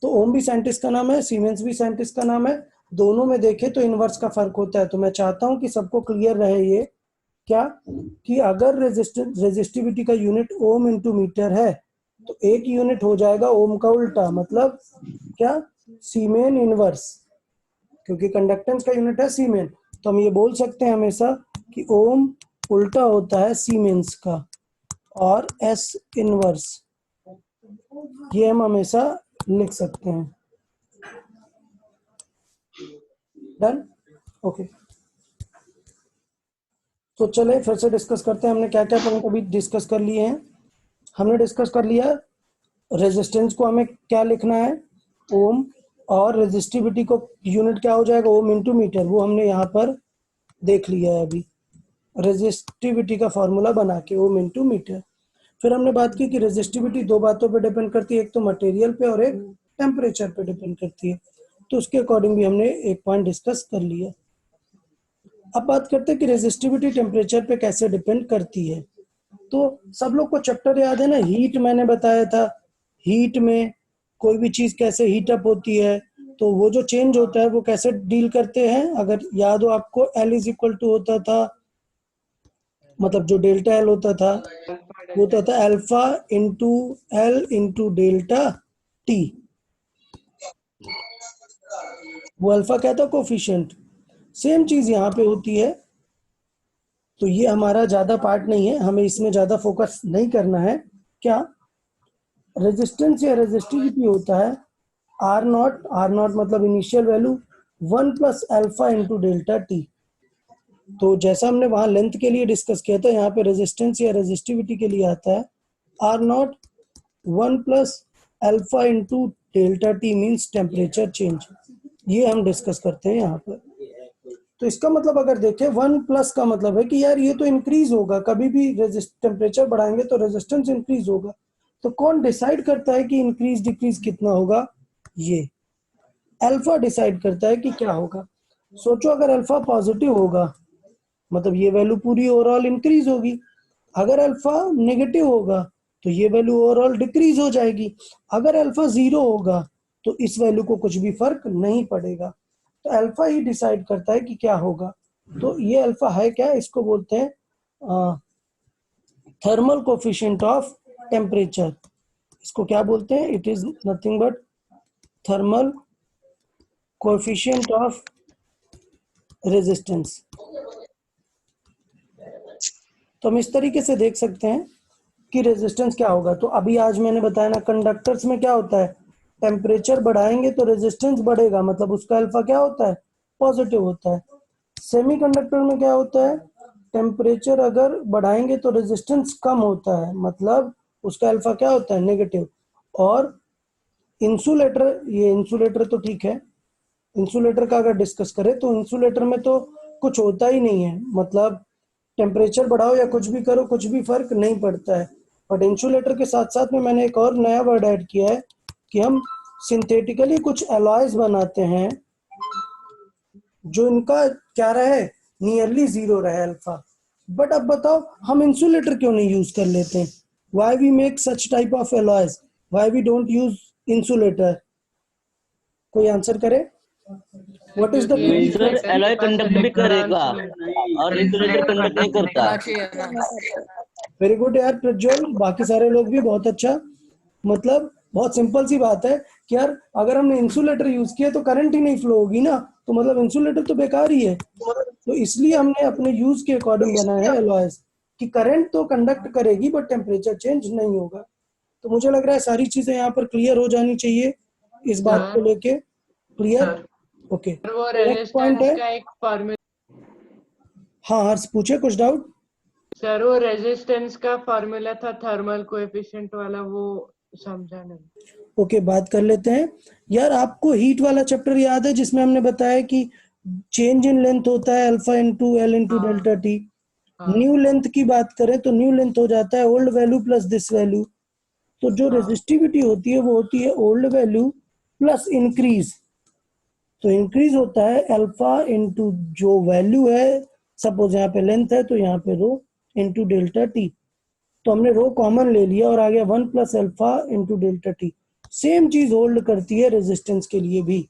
तो ओम भी साइंटिस्ट का नाम है, सीमेंस भी साइंटिस्ट का नाम है। दोनों में देखें तो इनवर्स का फर्क होता है। तो मैं चाहता हूं कि सबको क्लियर रहे ये क्या, कि अगर रेजिस्टिविटी का यूनिट ओम इंटू मीटर है, तो एक यूनिट हो जाएगा ओम का उल्टा, मतलब क्या? सीमेन इनवर्स, क्योंकि कंडक्टेंस का यूनिट है सीमेन। तो हम ये बोल सकते हैं हमेशा कि ओम उल्टा होता है सीमेंस का, और S इनवर्स, ये हम हमेशा लिख सकते हैं। Done, okay. तो चले फिर से डिस्कस करते हैं, हमने क्या क्या पॉइंट अभी डिस्कस कर लिए हैं। हमने डिस्कस कर लिया रेजिस्टेंस को हमें क्या लिखना है? ओम। और रेजिस्टिविटी को यूनिट क्या हो जाएगा? Ohm into metre. वो हमने यहाँ पर देख लिया है अभी, रेजिस्टिविटी का फॉर्मूला बना के, ओम इंटू मीटर। फिर हमने बात की कि रेजिस्टिविटी दो बातों पे डिपेंड करती है, एक तो मटेरियल पे और एक टेम्परेचर पे डिपेंड करती है। तो उसके अकॉर्डिंग भी हमने एक पॉइंट डिस्कस कर लिया। अब बात करते हैं कि रेजिस्टिविटी टेम्परेचर पे कैसे डिपेंड करती है। तो सब लोग को चैप्टर याद है ना, हीट मैंने बताया था। हीट में कोई भी चीज कैसे हीट अप होती है, तो वो जो चेंज होता है वो कैसे डील करते हैं। अगर याद हो आपको, L इज इक्वल टू होता था, मतलब जो डेल्टा L होता था वो होता था alpha into L into delta T। वो अल्फा क्या था? कोफिशिएंट। सेम चीज यहाँ पे होती है। तो ये हमारा ज्यादा पार्ट नहीं है, हमें इसमें ज्यादा फोकस नहीं करना है। क्या रेजिस्टेंस या रेजिस्टिविटी होता है? R नॉट, R नॉट मतलब initial value 1 plus alpha into delta T। तो जैसा हमने वहां लेंथ के लिए डिस्कस किया था, यहाँ पे रेजिस्टेंस या रेजिस्टिविटी के लिए आता है R not 1 plus alpha into delta T means temperature change. ये हम डिस्कस करते हैं यहाँ पर। तो इसका मतलब अगर देखें 1 प्लस का मतलब है कि यार ये तो इंक्रीज होगा, कभी भी टेम्परेचर बढ़ाएंगे तो रेजिस्टेंस इंक्रीज होगा। तो कौन डिसाइड करता है कि इंक्रीज डिक्रीज कितना होगा? ये अल्फा डिसाइड करता है कि क्या होगा। सोचो अगर अल्फा पॉजिटिव होगा मतलब ये वैल्यू पूरी ओवरऑल इंक्रीज होगी। अगर अल्फा नेगेटिव होगा तो ये वैल्यू ओवरऑल डिक्रीज हो जाएगी। अगर अल्फा 0 होगा तो इस वैल्यू को कुछ भी फर्क नहीं पड़ेगा। तो अल्फा ही डिसाइड करता है कि क्या होगा। तो ये अल्फा है क्या? इसको बोलते हैं थर्मल कोफिशिएंट ऑफ टेम्परेचर। इसको क्या बोलते हैं? It is nothing but thermal coefficient of resistance. तो हम इस तरीके से देख सकते हैं कि रेजिस्टेंस क्या होगा। तो अभी आज मैंने बताया ना, कंडक्टर्स में क्या होता है? टेम्परेचर बढ़ाएंगे तो रेजिस्टेंस बढ़ेगा, मतलब उसका अल्फा क्या होता है? पॉजिटिव होता है। सेमीकंडक्टर में क्या होता है? टेम्परेचर अगर बढ़ाएंगे तो रेजिस्टेंस कम होता है, मतलब उसका अल्फा क्या होता है? नेगेटिव। और इंसुलेटर, ये इंसुलेटर तो ठीक है, इंसुलेटर का अगर डिस्कस करें तो इंसुलेटर में तो कुछ होता ही नहीं है, मतलब टेम्परेचर बढ़ाओ या कुछ भी करो कुछ भी फर्क नहीं पड़ता है। बट इंसुलेटर के साथ साथ में मैंने एक और नया वर्ड ऐड किया है कि हम सिंथेटिकली कुछ एलॉयज बनाते हैं जो इनका क्या रहे, नियरली जीरो रहे अल्फा। बट अब बताओ हम इंसुलेटर क्यों नहीं यूज कर लेते हैं? Why we make such type of alloys, why we don't use insulator? कोई आंसर करे? व्हाट इज द क्योंकि सर insulator के एलॉय पास कंडक्ट भी करेगा electrons और इंसुलेटर कंडक्ट नहीं करता। होना चाहिए ना। वेरी गुड यार प्रज्वल, बाकी सारे लोग भी बहुत अच्छा। मतलब बहुत सिंपल सी बात है कि यार अगर हमने इंसुलेटर यूज किया तो करंट ही नहीं फ्लो होगी ना, तो मतलब इंसुलेटर तो बेकार ही है। तो इसलिए हमने अपने यूज के अकॉर्डिंग बनाया है एलॉयज कि करंट तो कंडक्ट करेगी बट टेम्परेचर चेंज नहीं होगा। तो मुझे लग रहा है सारी चीजें यहाँ पर क्लियर हो जानी चाहिए इस बात को लेके। क्लियर? ओके, वो नेक्स्ट पॉइंट रेजिस्टेंस है। का एक फॉर्मूला। हाँ हर्ष पूछे कुछ डाउट? सर वो रेजिस्टेंस का फॉर्मूला था थर्मल कोएफिशिएंट वाला, वो समझा नहीं। ओके, बात कर लेते हैं। यार आपको हीट वाला चैप्टर याद है जिसमें हमने बताया कि चेंज इन लेंथ होता है अल्फा इंटू एल इंटू हाँ। Delta T. हाँ। न्यू लेंथ की बात करें तो न्यू लेंथ हो जाता है old value plus this value. तो जो हाँ। रेजिस्टिविटी होती है वो होती है ओल्ड वैल्यू प्लस इंक्रीज। तो इंक्रीज होता है अल्फा इंटू जो वैल्यू है, सपोज यहाँ पे लेंथ है तो यहाँ पे रो इंटू डेल्टा टी। तो हमने रो कॉमन ले लिया और आ गया 1 plus alpha into delta T. Same चीज होल्ड करती है रेजिस्टेंस के लिए भी।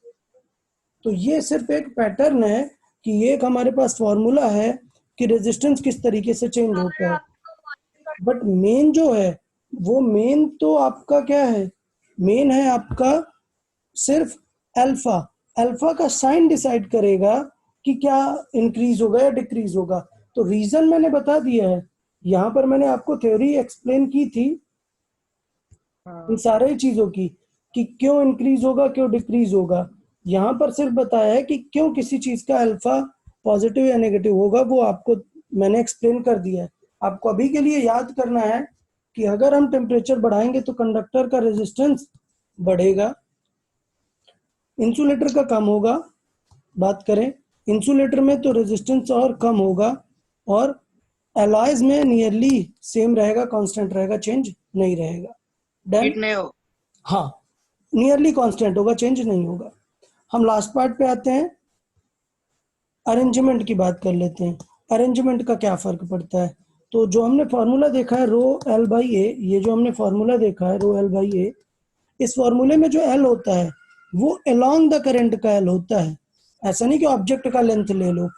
तो ये सिर्फ एक पैटर्न है कि ये एक हमारे पास फॉर्मूला है कि रेजिस्टेंस किस तरीके से चेंज होता है। बट मेन जो है वो मेन तो आपका क्या है, मेन है आपका सिर्फ अल्फा। अल्फा का साइन डिसाइड करेगा कि क्या इंक्रीज होगा या डिक्रीज होगा। तो रीजन मैंने बता दिया है, यहाँ पर मैंने आपको थ्योरी एक्सप्लेन की थी इन सारे चीजों की कि क्यों इंक्रीज होगा क्यों डिक्रीज होगा। यहाँ पर सिर्फ बताया है कि क्यों किसी चीज का अल्फा पॉजिटिव या नेगेटिव होगा, वो आपको मैंने एक्सप्लेन कर दिया है। आपको अभी के लिए याद करना है कि अगर हम टेम्परेचर बढ़ाएंगे तो कंडक्टर का रेजिस्टेंस बढ़ेगा, इंसुलेटर का कम होगा। बात करें इंसुलेटर में तो रेजिस्टेंस और कम होगा, और एलॉयज में नियरली सेम रहेगा, कांस्टेंट रहेगा, चेंज नहीं रहेगा। डन? हीट नहीं हो। हाँ, नियरली कांस्टेंट होगा, चेंज नहीं होगा। हम लास्ट पार्ट पे आते हैं, अरेंजमेंट की बात कर लेते हैं। अरेंजमेंट का क्या फर्क पड़ता है? तो जो हमने फॉर्मूला देखा है रो एल बाई ए, ये जो हमने फॉर्मूला देखा है रो एल बाई ए, इस फॉर्मूले में जो एल होता है वो अलोंग द करंट का एल होता है। ऐसा नहीं कि ऑब्जेक्ट का लेंथ ले लो।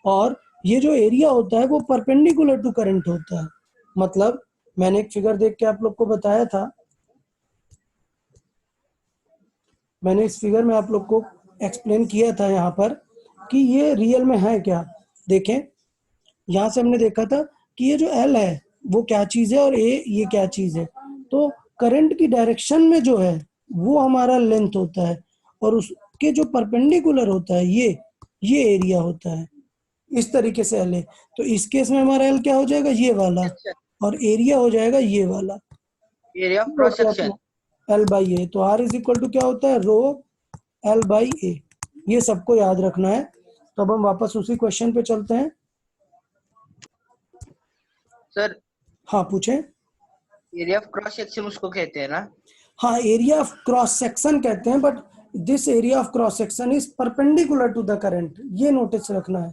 और ये जो एरिया होता है वो परपेंडिकुलर टू करंट होता है। मतलब मैंने एक फिगर देख के आप लोग को बताया था, मैंने इस फिगर में आप लोग को एक्सप्लेन किया था यहाँ पर कि ये रियल में है क्या। देखें, यहाँ से हमने देखा था कि ये जो एल है वो क्या चीज है और ए ये क्या चीज है। तो करंट की डायरेक्शन में जो है वो हमारा लेंथ होता है, और उसके जो परपेंडिकुलर होता है ये एरिया होता है। इस तरीके से एल है। तो इस केस में हमारा एल क्या हो जाएगा, ये वाला, और एरिया हो जाएगा ये वाला, area of cross section. L by a. तो आर इज इक्वल टू क्या होता है, रो एल बाई ए। ये सबको याद रखना है। तो अब हम वापस उसी क्वेश्चन पे चलते हैं। सर हाँ पूछे। एरिया ऑफ क्रॉस सेक्शन उसको कहते हैं ना? हाँ, एरिया ऑफ क्रॉस सेक्शन कहते हैं, but this area of cross section is perpendicular to the current. ये नोटिस रखना है,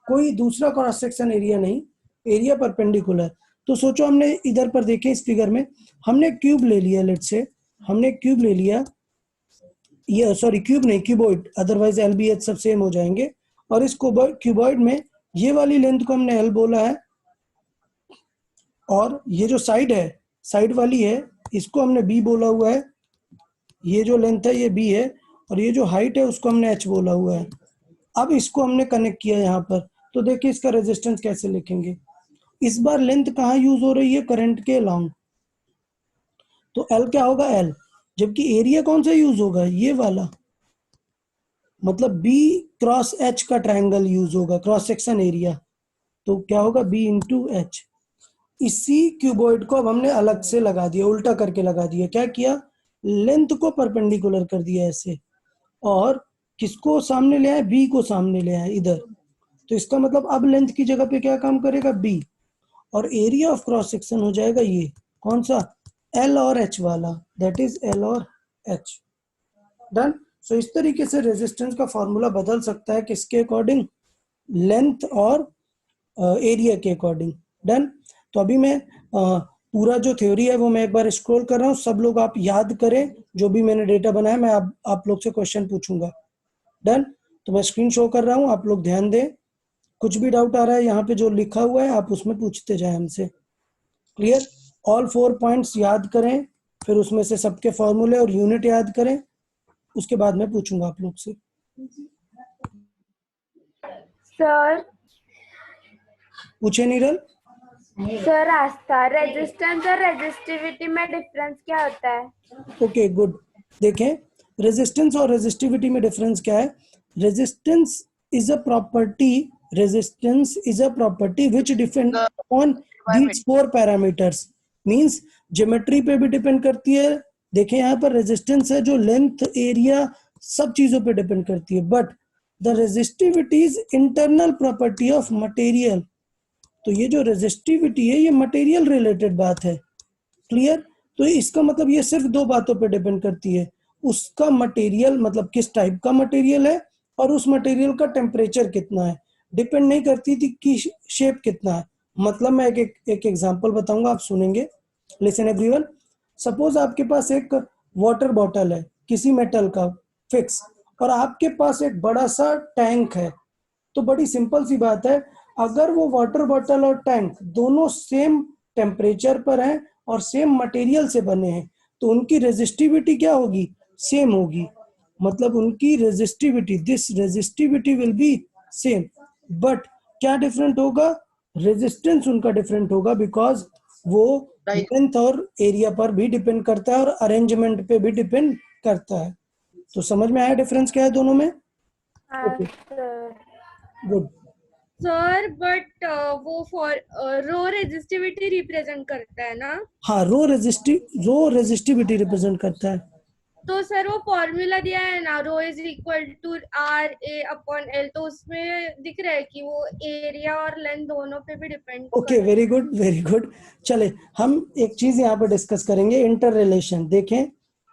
कोई दूसरा क्रॉस सेक्शन एरिया नहीं, एरिया परपेंडिकुलर। तो सोचो हमने इधर पर देखे इस फिगर में हमने क्यूब ले लिया, लेट से हमने क्यूब ले लिया, ये सॉरी क्यूब नहीं cuboid, otherwise L B H सब सेम हो जाएंगे। और इस क्यूबॉइड में ये वाली लेंथ को हमने एल बोला है, और ये जो साइड है, साइड वाली है, इसको हमने बी बोला हुआ है। ये जो लेंथ है ये बी है, और ये जो हाइट है उसको हमने एच बोला हुआ है। अब इसको हमने कनेक्ट किया यहाँ पर, तो देखिए इसका रेजिस्टेंस कैसे लिखेंगे। इस बार लेंथ कहाँ यूज हो रही है, करंट के अलोंग। तो एल क्या होगा, एल, जबकि एरिया कौन सा यूज होगा, ये वाला, मतलब बी क्रॉस एच का ट्रायंगल यूज होगा, क्रॉस सेक्शन एरिया। तो क्या होगा, बी इंटू एच। इसी क्यूबॉइड को अब हमने अलग से लगा दिया, उल्टा करके लगा दिया। क्या किया, लेंथ को परपेंडिकुलर कर दिया ऐसे, और किसको सामने ले आए, बी को सामने ले आए इधर। तो इसका मतलब अब लेंथ की जगह पे क्या काम करेगा, बी, और एरिया ऑफ क्रॉस सेक्शन हो जाएगा ये कौन सा, एल और एच वाला, दैट इज एल और एच। डन। सो इस तरीके से रेजिस्टेंस का फॉर्मूला बदल सकता है किसके अकॉर्डिंग, लेंथ और एरिया के अकॉर्डिंग। डन। तो अभी मैं पूरा जो थ्योरी है वो मैं एक बार स्क्रॉल कर रहा हूँ, सब लोग आप याद करें जो भी मैंने डेटा बनाया, मैं आप लोग से क्वेश्चन पूछूंगा। डन। तो मैं स्क्रीन शो कर रहा हूँ, आप लोग ध्यान दें, कुछ भी डाउट आ रहा है यहाँ पे जो लिखा हुआ है आप उसमें पूछते जाए हमसे। क्लियर। ऑल 4 पॉइंट्स याद करें, फिर उसमें से सबके फॉर्मूले और यूनिट याद करें, उसके बाद मैं पूछूंगा आप लोग से। सर पूछे नीरल। सर आस्था, रेजिस्टेंस और रेजिस्टिविटी में डिफरेंस क्या होता है? Okay good. देखें, रेजिस्टेंस और रेजिस्टिविटी में डिफरेंस क्या है। Resistance is a property which depend on these 4 parameters, means geometry पे भी डिपेंड करती है। देखें यहाँ पर रेजिस्टेंस है जो लेंथ, एरिया, सब चीजों पे डिपेंड करती है, but the resistivity is internal property of material. तो ये जो रेजिस्टिविटी है ये मटेरियल रिलेटेड बात है। क्लियर। तो इसका मतलब ये सिर्फ 2 बातों पे डिपेंड करती है, उसका मटेरियल मतलब किस टाइप का मटेरियल है और उस मटेरियल का टेम्परेचर कितना है, डिपेंड नहीं करती थी कि शेप कितना है। मतलब मैं एक एग्जांपल बताऊंगा, आप सुनेंगे। Listen everyone. सपोज आपके पास एक वाटर बॉटल है किसी मेटल का फिक्स, और आपके पास एक बड़ा सा टैंक है। तो बड़ी सिंपल सी बात है, अगर वो वाटर बॉटल और टैंक दोनों सेम टेम्परेचर पर हैं और सेम मटेरियल से बने हैं, तो उनकी रेजिस्टिविटी क्या होगी, सेम होगी। मतलब उनकी resistivity, this resistivity will be same, but क्या डिफरेंट होगा, रेजिस्टेंस उनका डिफरेंट होगा, बिकॉज वो लेंथ और एरिया पर भी डिपेंड करता है और अरेंजमेंट पे भी डिपेंड करता है। तो समझ में आया डिफरेंस क्या है दोनों में। हाँ सर। गुड। सर बट वो फॉर रो रेजिस्टिविटी रिप्रेजेंट करता है ना? हाँ, रो रेजिस्टिविटी रिप्रेजेंट करता है। तो सर वो फॉर्मूला दिया है ना, rho is equal to R a upon l, तो उसमें दिख रहा है कि वो एरिया और लेंथ दोनों पे भी depend okay, very good very good. चले हम एक चीज यहाँ पर डिस्कस करेंगे, इंटर रिलेशन। देखें,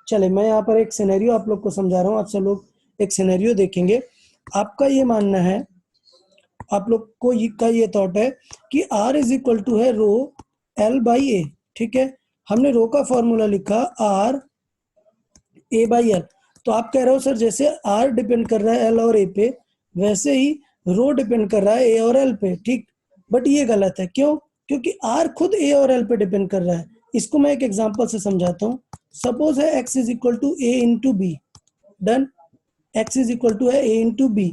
चले मैं यहाँ पर एक सिनेरियो आप लोग को समझा रहा हूँ, आप सब लोग एक सिनेरियो देखेंगे। आपका ये मानना है, आप लोग को ये थॉट है कि R इज इक्वल टू है रो L बाई ए। ठीक है, हमने रो का फॉर्मूला लिखा R A बाई एल। तो आप कह रहे हो सर जैसे R डिपेंड कर रहा है L और A पे, वैसे ही रो डिपेंड कर रहा है A और L पे। ठीक, बट ये गलत है। क्यों? क्योंकि R खुद A और L पे डिपेंड कर रहा है। इसको मैं एक एग्जांपल से समझाता हूँ। सपोज है x is equal to A into B. Done. x is equal to है A इंटू बी,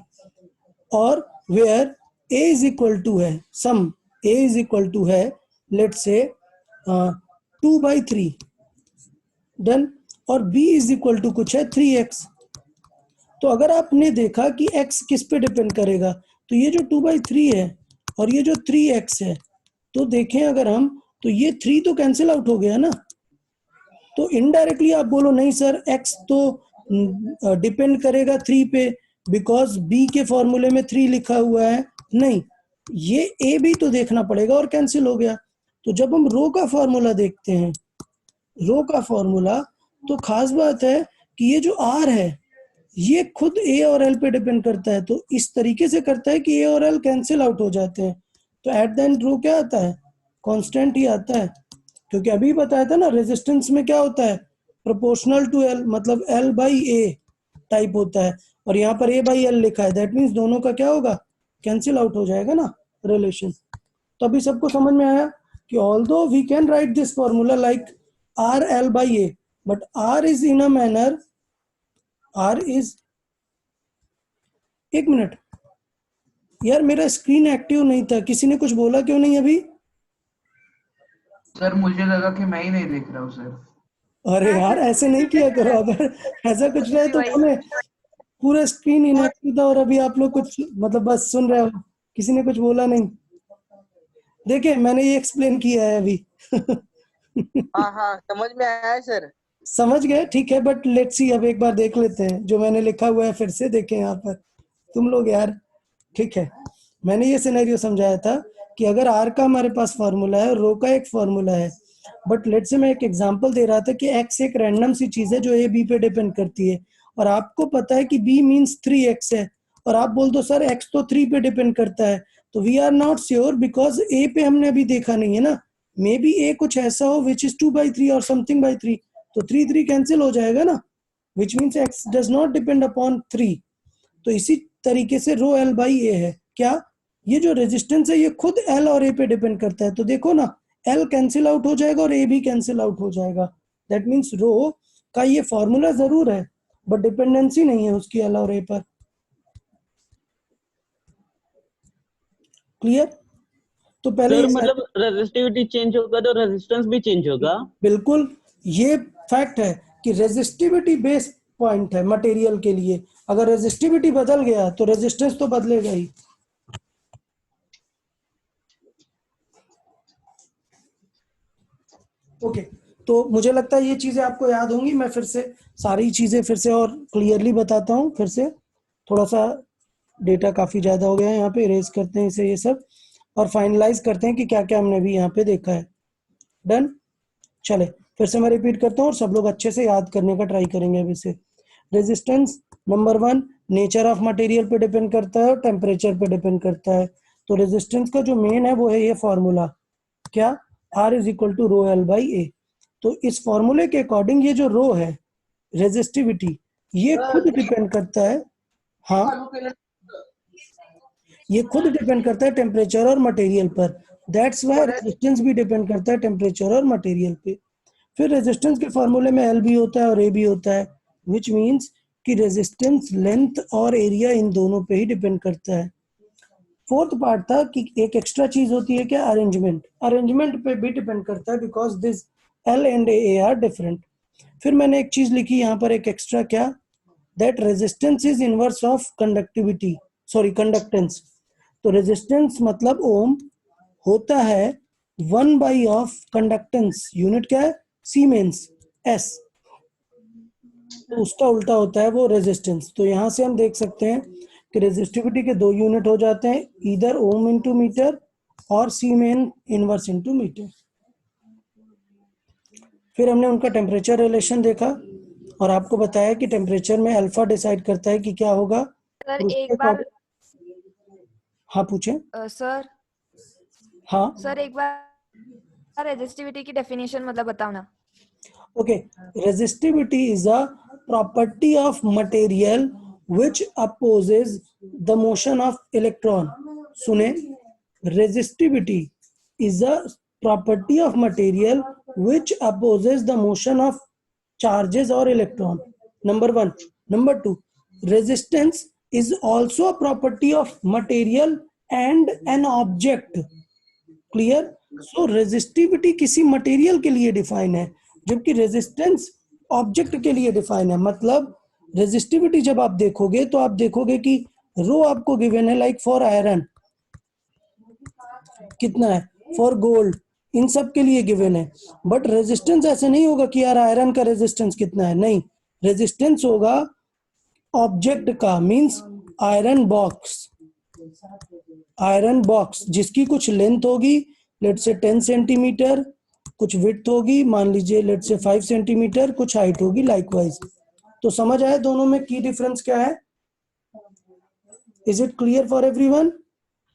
और where a is equal to है some, a is equal to है लेट से 2/3। डन। और b इज इक्वल टू कुछ है 3x। तो अगर आपने देखा कि x किस पे डिपेंड करेगा, तो ये जो 2/3 है और ये जो 3x है, तो देखें अगर हम, तो ये 3 तो कैंसिल आउट हो गया ना। तो इनडायरेक्टली आप बोलो नहीं सर x तो डिपेंड करेगा 3 पे, बिकॉज b के फॉर्मूले में 3 लिखा हुआ है। नहीं, ये a भी तो देखना पड़ेगा और कैंसिल हो गया। तो जब हम रो का फॉर्मूला देखते हैं, रो का फॉर्मूला, तो खास बात है कि ये जो r है ये खुद a और l पे डिपेंड करता है। तो इस तरीके से करता है कि a और l कैंसिल आउट हो जाते हैं। तो एट द एंड रो क्या आता है, कांस्टेंट ही आता है। क्योंकि अभी बताया था ना रेजिस्टेंस में क्या होता है, प्रोपोर्शनल टू L, मतलब L बाई A टाइप होता है, और यहाँ पर A बाई L लिखा है, दैट मीन्स दोनों का क्या होगा, कैंसिल आउट हो जाएगा ना रिलेशन। तो अभी सबको समझ में आया कि although we can write this formula like R L by A, but R is in a manner, R is, एक मिनट यार मेरा स्क्रीन एक्टिव नहीं था, किसी ने कुछ बोला क्यों नहीं अभी? सर मुझे लगा कि मैं ही नहीं देख रहा हूँ सर। अरे यार ऐसे नहीं किया करो, अगर ऐसा कुछ रहे तो हमें पूरा स्क्रीन इनएक्टिव था और अभी आप लोग कुछ मतलब बस सुन रहे हो, किसी ने कुछ बोला नहीं। देखिए मैंने ये एक्सप्लेन किया है अभी। हाँ हाँ समझ में आया सर। समझ गए, ठीक है, बट लेट्स सी, अब एक बार देख लेते हैं जो मैंने लिखा हुआ है, फिर से देखें यहाँ पर तुम लोग यार। ठीक है, मैंने ये सिनेरियो समझाया था कि अगर आर का हमारे पास फॉर्मूला है, रो का एक फॉर्मूला है, बट लेट्स से मैं एक एग्जांपल दे रहा था कि एक्स एक रैंडम सी चीज है जो ए बी पे डिपेंड करती है, और आपको पता है कि बी मीन्स 3x है, और आप बोल दो सर एक्स तो 3 पे डिपेंड करता है, तो we are not sure because a पे हमने अभी देखा नहीं है ना, मे बी ए कुछ ऐसा हो विच इज 2/3 और समथिंग बाई 3, तो 3 कैंसिल हो जाएगा ना, which means x does not depend upon 3। तो इसी तरीके से रो एल बाई ए है, क्या ये जो रेजिस्टेंस है ये खुद एल और ए पे डिपेंड करता है, तो देखो ना एल कैंसिल आउट हो जाएगा और ए भी कैंसिल आउट हो जाएगा, दैट मीन्स रो का ये फॉर्मूला जरूर है बट डिपेंडेंसी नहीं है उसकी एल और ए पर। क्लियर? तो पहले सर मतलब रेजिस्टिविटी चेंज होगा तो रेजिस्टेंस भी चेंज होगा। बिल्कुल, ये फैक्ट है कि रेजिस्टिविटी बेस पॉइंट है मटेरियल के लिए, अगर रेजिस्टिविटी बदल गया तो रेजिस्टेंस तो बदलेगा ही। ओके, तो मुझे लगता है ये चीजें आपको याद होंगी, मैं फिर से सारी चीजें फिर से और क्लियरली बताता हूँ। फिर से थोड़ा सा डेटा काफी ज्यादा हो गया है यहाँ पे, इरेज करते हैं इसे ये सब और फाइनलाइज करते हैं कि क्या क्या हमने अभी यहाँ पे देखा है। डन, चले फिर से मैं रिपीट करता हूँ और सब लोग अच्छे से याद करने का ट्राई करेंगे अब इसे। Resistance number 1 nature of material पे डिपेंड करता है और टेम्परेचर पे डिपेंड करता है, तो रेजिस्टेंस का जो मेन है वो है ये फॉर्मूला, क्या R is equal to rho L by a. तो इस फॉर्मूले के अकॉर्डिंग ये जो रो है रेजिस्टिविटी ये खुद डिपेंड करता है, हाँ ये खुद डिपेंड करता है टेम्परेचर और मटेरियल पर, दैट्स वाई रेजिस्टेंस भी डिपेंड करता है टेम्परेचर और मटेरियल पे। फिर रेजिस्टेंस के फॉर्मूले में एल भी होता है और ए भी होता है, विच मीन्स कि रेजिस्टेंस लेंथ और एरिया इन दोनों पे ही डिपेंड करता है। फोर्थ पार्ट था कि एक एक्स्ट्रा चीज होती है क्या, अरेंजमेंट, अरेंजमेंट पे भी डिपेंड करता है because this L and A R different. फिर मैंने एक चीज लिखी यहाँ पर एक एक्स्ट्रा, क्या, that resistance is inverse of conductivity, sorry conductance. तो रेजिस्टेंस मतलब ओम होता है 1 बाई ऑफ कंडक्टेंस, यूनिट क्या है, सीमेंस एस, तो उसका उल्टा होता है वो रेजिस्टेंस। तो यहां से हम देख सकते हैं कि रेजिस्टिविटी के 2 यूनिट हो जाते हैं, इधर ओम इंटू मीटर और सीमेन इनवर्स इंटू मीटर। फिर हमने उनका टेम्परेचर रिलेशन देखा और आपको बताया कि टेम्परेचर में अल्फा डिसाइड करता है कि क्या होगा। सर एक बार, हाँ पूछे सर, हाँ सर एक बार रेजिस्टिविटी की डेफिनेशन मतलब बताओ ना। Okay, resistivity is a property of material which opposes the motion of electron। सुने, resistivity is a property of material which opposes the motion of charges or electron, number 1। number 2, resistance is also a property of material and an object। clear? so resistivity किसी material के लिए define है जबकि resistance object के लिए define है। मतलब resistivity जब आप देखोगे तो आप देखोगे कि रो आपको गिवन है, लाइक फॉर आयरन कितना है, फॉर गोल्ड, इन सब के लिए गिवन है, बट रेजिस्टेंस ऐसे नहीं होगा कि यार आयरन का रेजिस्टेंस कितना है, नहीं, रेजिस्टेंस होगा ऑब्जेक्ट का, means iron box, iron box जिसकी कुछ लेंथ होगी लेट से 10 सेंटीमीटर, कुछ विड्थ होगी मान लीजिए लेट से 5 सेंटीमीटर, कुछ हाइट होगी लाइकवाइज। तो समझ आया दोनों में की डिफरेंस क्या है? Is it clear for everyone?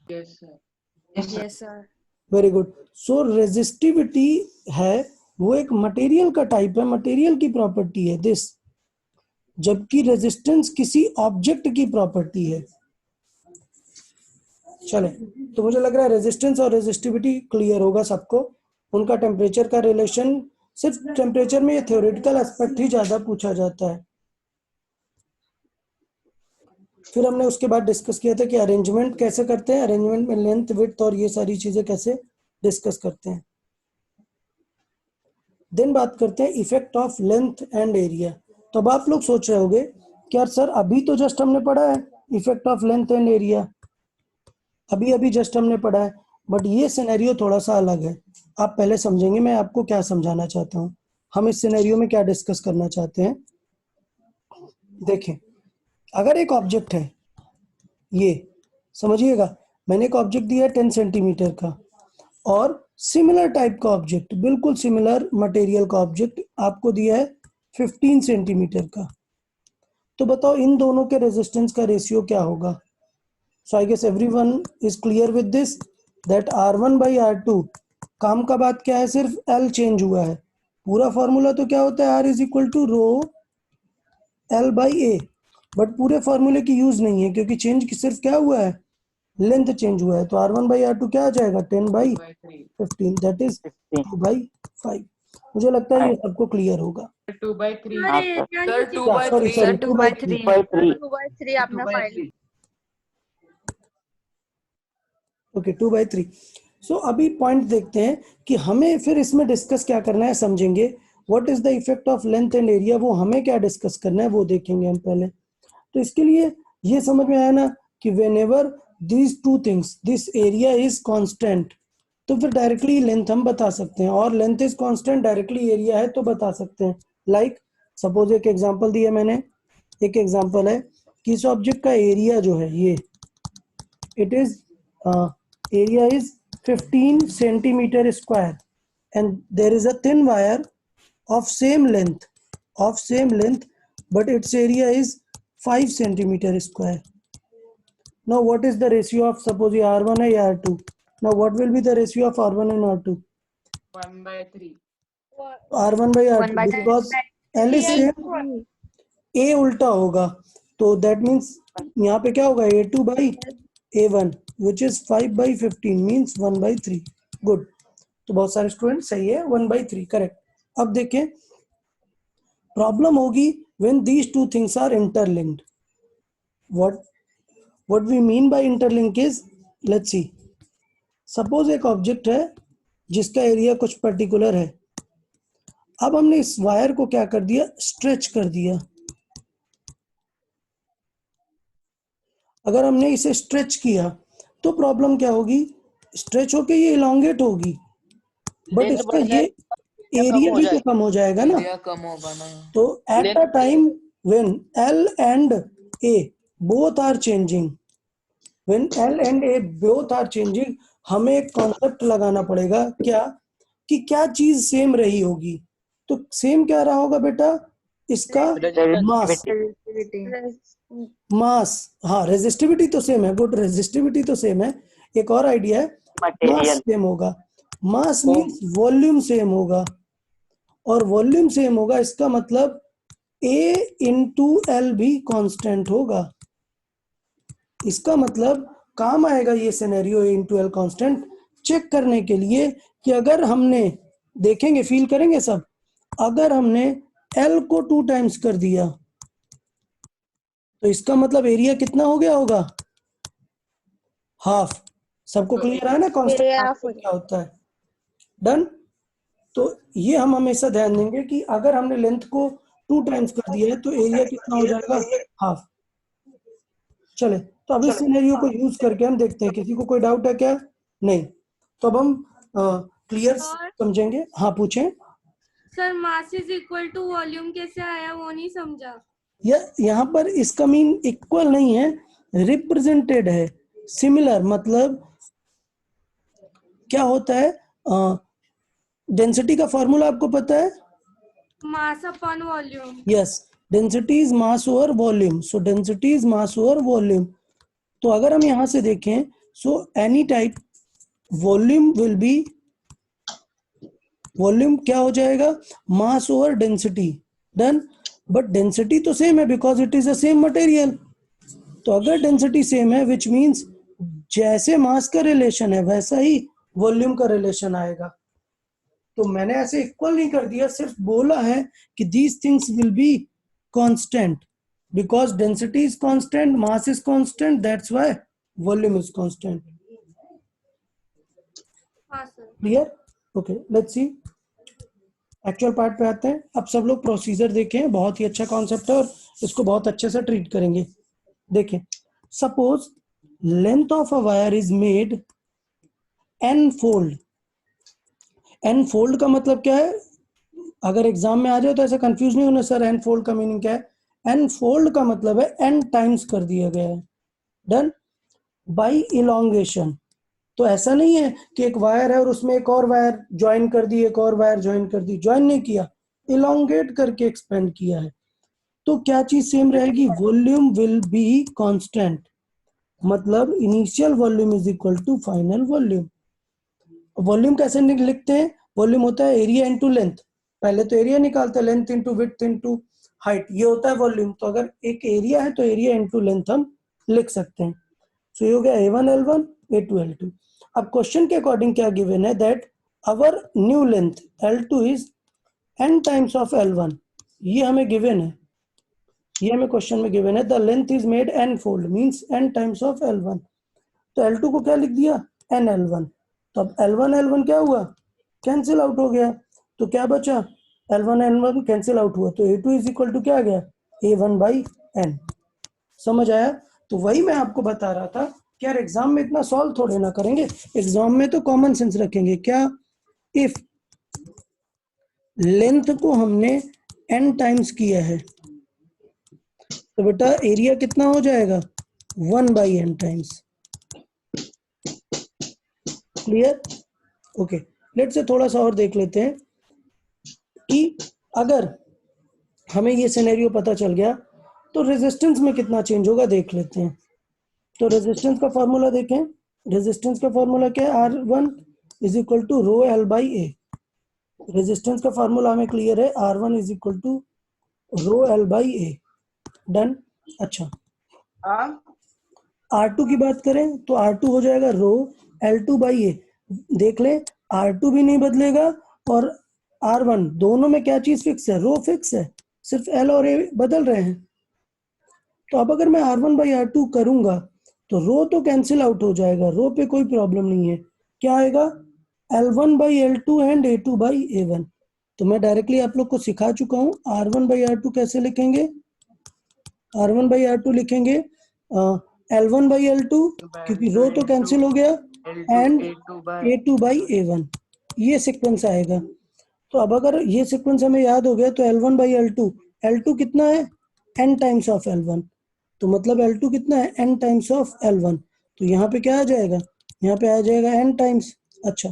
Yes sir. Yes sir. Very good. So resistivity है वो एक मटेरियल का टाइप है, मटेरियल की प्रॉपर्टी है दिस, जबकि रेजिस्टेंस किसी ऑब्जेक्ट की प्रॉपर्टी है। चले, तो मुझे लग रहा है रेजिस्टेंस और रेजिस्टिविटी क्लियर होगा सबको। उनका टेम्परेचर का रिलेशन, सिर्फ टेम्परेचर में ये थ्योरेटिकल एस्पेक्ट ही ज्यादा पूछा जाता है। फिर हमने उसके बाद डिस्कस किया था कि अरेंजमेंट कैसे करते हैं, अरेंजमेंट में लेंथ, विड्थ और ये सारी चीजें कैसे डिस्कस करते हैं। देन बात करते हैं effect of length and area. तो अब आप लोग सोच रहे होंगे कि यार सर अभी तो जस्ट हमने पढ़ा है effect of length and area, अभी जस्ट हमने पढ़ा है, बट ये सिनेरियो थोड़ा सा अलग है। आप पहले समझेंगे मैं आपको क्या समझाना चाहता हूँ। हम इस सिनेरियो में क्या डिस्कस करना चाहते हैं। देखें, अगर एक ऑब्जेक्ट है, ये समझिएगा, मैंने एक ऑब्जेक्ट दिया है 10 सेंटीमीटर का और सिमिलर टाइप का ऑब्जेक्ट, बिल्कुल सिमिलर मटेरियल का ऑब्जेक्ट आपको दिया है 15 सेंटीमीटर का, तो बताओ इन दोनों के रेजिस्टेंस का रेशियो क्या होगा। So I guess everyone is clear with this that R1 by R2, काम का बात क्या है, सिर्फ L चेंज हुआ है, पूरा फॉर्मूला तो क्या होता है, R is equal to rho L by A, but पूरे फॉर्मूले की यूज नहीं है क्योंकि चेंज सिर्फ क्या हुआ है, लेंथ चेंज हुआ है। तो R1 by R2 क्या आ जाएगा, 10 by 15, दैट इज 2 by 5। मुझे लगता है ये सबको क्लियर होगा। 2/3 सर एरिया सर नहीं 2/3 सॉरी 2 by 3 2/3 आपने फाइल। ओके 2/3। सो अभी पॉइंट देखते हैं कि हमें फिर इसमें डिस्कस क्या करना है, समझेंगे what is the effect of length and area, वो हमें क्या डिस्कस करना है वो देखेंगे हम पहले। तो इसके लिए ये समझ में आया ना कि whenever these two things, this area is constant, तो फिर डायरेक्टली लेंथ हम बता सकते हैं, और length is constant directly area है तो बता सकते हैं। लाइक सपोज एक एग्जांपल दिया मैंने, एक एग्जांपल है कि इस ऑब्जेक्ट का एरिया जो है ये, it is area is 15 centimeter square and there is a thin wire of same length but its area is 5 centimeter square. Now what is the ratio of, suppose ये R1 है या R2, now what will be the ratio of R1 and R2, 1/3 R1 by 1 by R2 because L is same, A उल्टा होगा, तो that means यहाँ पे क्या होगा, A2 by A1 which is 5 by 15 means 1/3। Good, तो बहुत सारे स्टूडेंट सही है, 1/3 करेक्ट। अब देखें, प्रॉब्लम होगी when these two things are interlinked. What we mean by interlink is, let's see, suppose एक ऑब्जेक्ट है जिसका एरिया कुछ पर्टिकुलर है, अब हमने इस वायर को क्या कर दिया, स्ट्रेच कर दिया। अगर हमने इसे स्ट्रेच किया तो प्रॉब्लम क्या होगी, स्ट्रेच होके ये इलोंगेट होगी, बट इसका ये एरिया भी तो कम हो जाएगा ना, एरिया कम होगा ना। तो at a time when L and A both are changing, हमें एक कॉन्सेप्ट लगाना पड़ेगा क्या, कि क्या चीज सेम रही होगी। तो सेम क्या रहा होगा बेटा, इसका मास, हाँ रेजिस्टिविटी तो सेम है, गुड, रेजिस्टिविटी तो सेम है। एक और आइडिया है, मास सेम होगा, मास मीन्स वॉल्यूम सेम होगा, और वॉल्यूम सेम होगा इसका मतलब A into L भी कांस्टेंट होगा। इसका मतलब काम आएगा ये scenario A into L constant check करने के लिए कि अगर हमने, देखेंगे फील करेंगे सब, अगर हमने L को 2 टाइम्स कर दिया तो इसका मतलब एरिया कितना हो गया होगा, हाफ। सबको क्लियर है ना कांस्टेंट क्या होता है, डन। तो ये हम हमेशा ध्यान देंगे कि अगर हमने लेंथ को 2 टाइम्स कर दिया है तो एरिया कितना हो जाएगा, हाफ। चले, तो अब इस सिनेरियो को यूज करके हम देखते हैं, किसी को कोई डाउट है क्या, नहीं, तो अब हम क्लियर समझेंगे। हाँ पूछें। Sir mass is equal to volume कैसे आया, वो नहीं समझा। यहाँ पर इसका मीन इक्वल नहीं है, रिप्रेजेंटेड है, सिमिलर, मतलब क्या होता है, डेंसिटी का फॉर्मूला आपको पता है, mass upon volume. Yes, density is mass over volume, so density is mass over volume. तो अगर हम यहां से देखें, so any type volume will B, volume क्या हो जाएगा, मास over density, done. But density तो सेम है because it is the same material. तो अगर डेंसिटी सेम है विच मीन्स जैसे मास का रिलेशन है वैसा ही वॉल्यूम का रिलेशन आएगा। तो मैंने ऐसे इक्वल नहीं कर दिया, सिर्फ बोला है कि these things will be constant because density is constant, mass is constant, that's why volume is constant. हाँ sir. Clear, okay, let's see actual part पे आते हैं। अब सब लोग प्रोसीजर देखें, बहुत ही अच्छा कॉन्सेप्ट है और इसको बहुत अच्छे से ट्रीट करेंगे। देखें, suppose length of a wire is made n fold. n fold का मतलब क्या है, अगर एग्जाम में आ जाए तो ऐसा कंफ्यूज नहीं होना सर एन फोल्ड का मीनिंग क्या है। एन फोल्ड का मतलब है एन टाइम्स कर दिया गया है। डन। बाई इलोंगेशन, तो ऐसा नहीं है कि एक वायर है और उसमें एक और वायर ज्वाइन कर दी, एक और वायर ज्वाइन कर दी, ज्वाइन नहीं किया, इलोंगेट करके एक्सपेंड किया है। तो क्या चीज सेम रहेगी, वॉल्यूम विल बी कांस्टेंट, मतलब initial volume is equal to final volume. Volume कैसे लिखते हैं, वॉल्यूम होता है एरिया इनटू लेंथ, पहले तो एरिया निकालते हैं, length into width into height, ये होता है वॉल्यूम। तो अगर एक एरिया है तो एरिया इनटू लेंथ हम लिख सकते हैं। सो ये हो गया A1 L1 A2 L2। अब क्वेश्चन के अकॉर्डिंग क्या गिवन है, that our new length L2 is n times of L1, ये हमें गिवन है, ये हमें क्वेश्चन में गिवन है। The length is made n fold means n times of L1, तो L2 को क्या लिख दिया n L1। तो अब L1 L1 क्या हुआ, कैंसिल आउट हो गया, तो क्या बचा L1 L1 कैंसिल आउट हुआ, तो A2 इज इक्वल टू क्या आ गया A1 बाई n। समझ आया। तो वही मैं आपको बता रहा था कि यार एग्जाम में इतना सॉल्व थोड़े ना करेंगे, एग्जाम में तो कॉमन सेंस रखेंगे। क्या, इफ लेंथ को हमने n टाइम्स किया है तो बेटा एरिया कितना हो जाएगा 1 by n times. Clear, okay. Let's say थोड़ा सा और देख लेते हैं कि अगर हमें ये सिनेरियो पता चल गया तो रेजिस्टेंस में कितना चेंज होगा देख लेते हैं। तो रेजिस्टेंस का फॉर्मूला देखें, रेजिस्टेंस का फॉर्मूला क्या है, R1 is equal to rho L by A. Resistance का फॉर्मूला हमें क्लियर है, R1 is equal to rho L by A. Done. अच्छा, R2 की बात करें तो R2 हो जाएगा रो L2 बाई ए। देख ले R2 भी नहीं बदलेगा और R1, दोनों में क्या चीज फिक्स है, रो फिक्स है, सिर्फ L और A बदल रहे हैं। तो अब अगर मैं R1 बाई R2 करूंगा तो रो तो कैंसिल आउट हो जाएगा, रो पे कोई प्रॉब्लम नहीं है। क्या आएगा L1 by L2 and A2 by A1। तो मैं डायरेक्टली आप लोग को सिखा चुका हूं R1 बाई R2 कैसे लिखेंगे। R1 बाई R2 लिखेंगे L1 बाई L2 क्योंकि रो तो कैंसिल हो गया, एंड A2 बाई A1, ये सीक्वेंस आएगा। तो अब अगर ये सीक्वेंस हमें याद हो गया तो L1 बाई L2, L2 कितना है n टाइम्स ऑफ L1, तो मतलब L2 कितना है n टाइम्स ऑफ L1। तो यहाँ पे क्या आ जाएगा, यहाँ पे आ जाएगा n टाइम्स। अच्छा,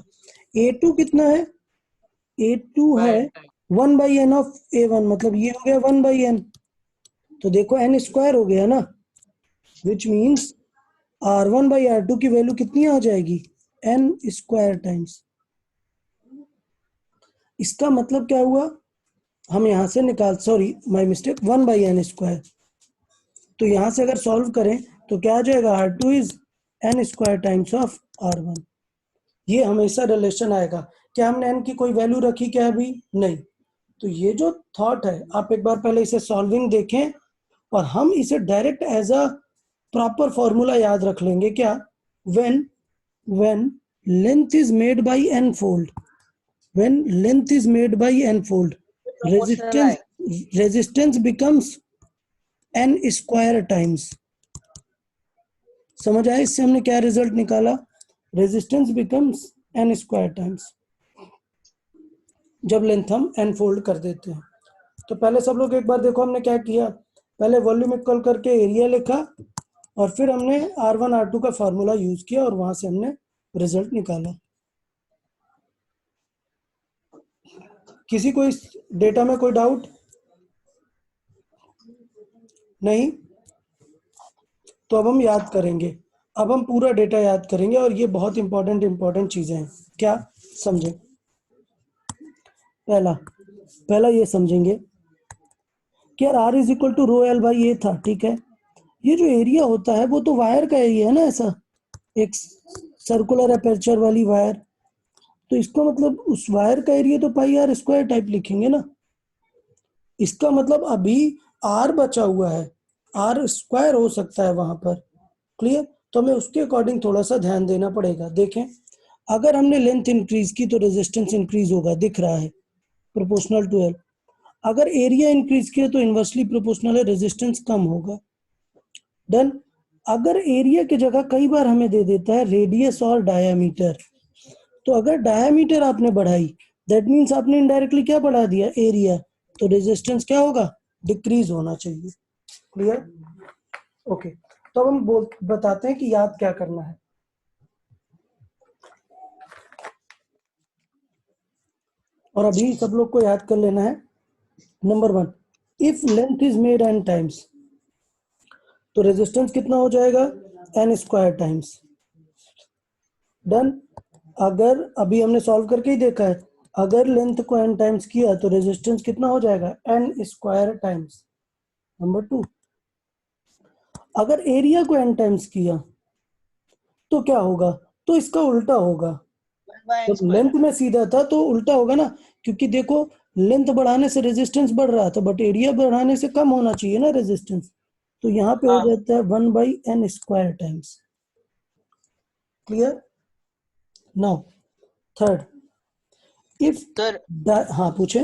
A2 कितना है, A2 है 1 बाई n ऑफ A1, मतलब ये हो गया 1 बाई n। तो देखो n स्क्वायर हो गया ना, which means R1 by R2 की वैल्यू कितनी आ जाएगी n स्क्वायर टाइम्स। इसका मतलब क्या हुआ, हम यहां से निकाल, sorry my mistake, 1 by n square. तो यहां से अगर सॉल्व करें तो क्या आ जाएगा, R2 is n square times of R1। ये हमेशा रिलेशन आएगा। क्या हमने n की कोई वैल्यू रखी क्या अभी, नहीं। तो ये जो थॉट है, आप एक बार पहले इसे सॉल्विंग देखें और हम इसे direct as a proper formula याद रख लेंगे। क्या, when length is made by n fold, when length is made by n fold, resistance becomes n square times. समझ आया इससे हमने क्या रिजल्ट निकाला, resistance becomes n square times जब लेंथ हम n फोल्ड कर देते हैं। तो पहले सब लोग एक बार देखो हमने क्या किया, पहले वॉल्यूम इक्वल करके एरिया लिखा और फिर हमने R1 R2 का फार्मूला यूज किया और वहां से हमने रिजल्ट निकाला। किसी को इस डेटा में कोई डाउट नहीं, तो अब हम याद करेंगे, अब हम पूरा डेटा याद करेंगे और ये बहुत इंपॉर्टेंट चीजें हैं। क्या समझे, पहला ये समझेंगे कि यार R is equal to rho L by a था, ठीक है। ये जो एरिया होता है वो तो वायर का एरिया है ना, ऐसा एक सर्कुलर अपर्चर वाली वायर, तो इसका मतलब उस वायर का एरिया तो पाई R स्क्वायर टाइप लिखेंगे ना। इसका मतलब अभी R बचा हुआ है, R स्क्वायर हो सकता है वहां पर। क्लियर, तो हमें उसके अकॉर्डिंग थोड़ा सा ध्यान देना पड़ेगा। देखें, अगर हमने लेंथ इंक्रीज की तो रेजिस्टेंस इंक्रीज होगा, दिख रहा है प्रोपोर्शनल टू L। अगर एरिया इंक्रीज किया तो इनवर्सली प्रोपोर्शनल है, रेजिस्टेंस कम होगा। डन। अगर एरिया की जगह कई बार हमें दे देता है रेडियस और डायामीटर, तो अगर डायामीटर आपने बढ़ाई दैट मीन्स आपने इनडायरेक्टली क्या बढ़ा दिया, एरिया, तो रेजिस्टेंस क्या होगा, डिक्रीज होना चाहिए। क्लियर? ओके, तो अब हम बताते हैं कि याद क्या करना है। और अभी सब लोग को याद कर लेना है। Number 1, if length is made n times, तो रेजिस्टेंस कितना हो जाएगा, n स्क्वायर टाइम्स। डन। अगर अभी हमने सॉल्व करके ही देखा है, अगर लेंथ को n टाइम्स किया तो रेजिस्टेंस कितना हो जाएगा, n स्क्वायर टाइम्स। नंबर 2, अगर एरिया को n टाइम्स किया तो क्या होगा, तो इसका उल्टा होगा। 1/n जब स्क्वायर। लेंथ में सीधा था तो उल्टा होगा ना, क्योंकि देखो लेंथ बढ़ाने से रेजिस्टेंस बढ़ रहा था, बट एरिया बढ़ाने से कम होना चाहिए ना रेजिस्टेंस, तो यहाँ पे हो हाँ जाता है 1/n square times. Clear? Now third, if sir, हाँ पूछे।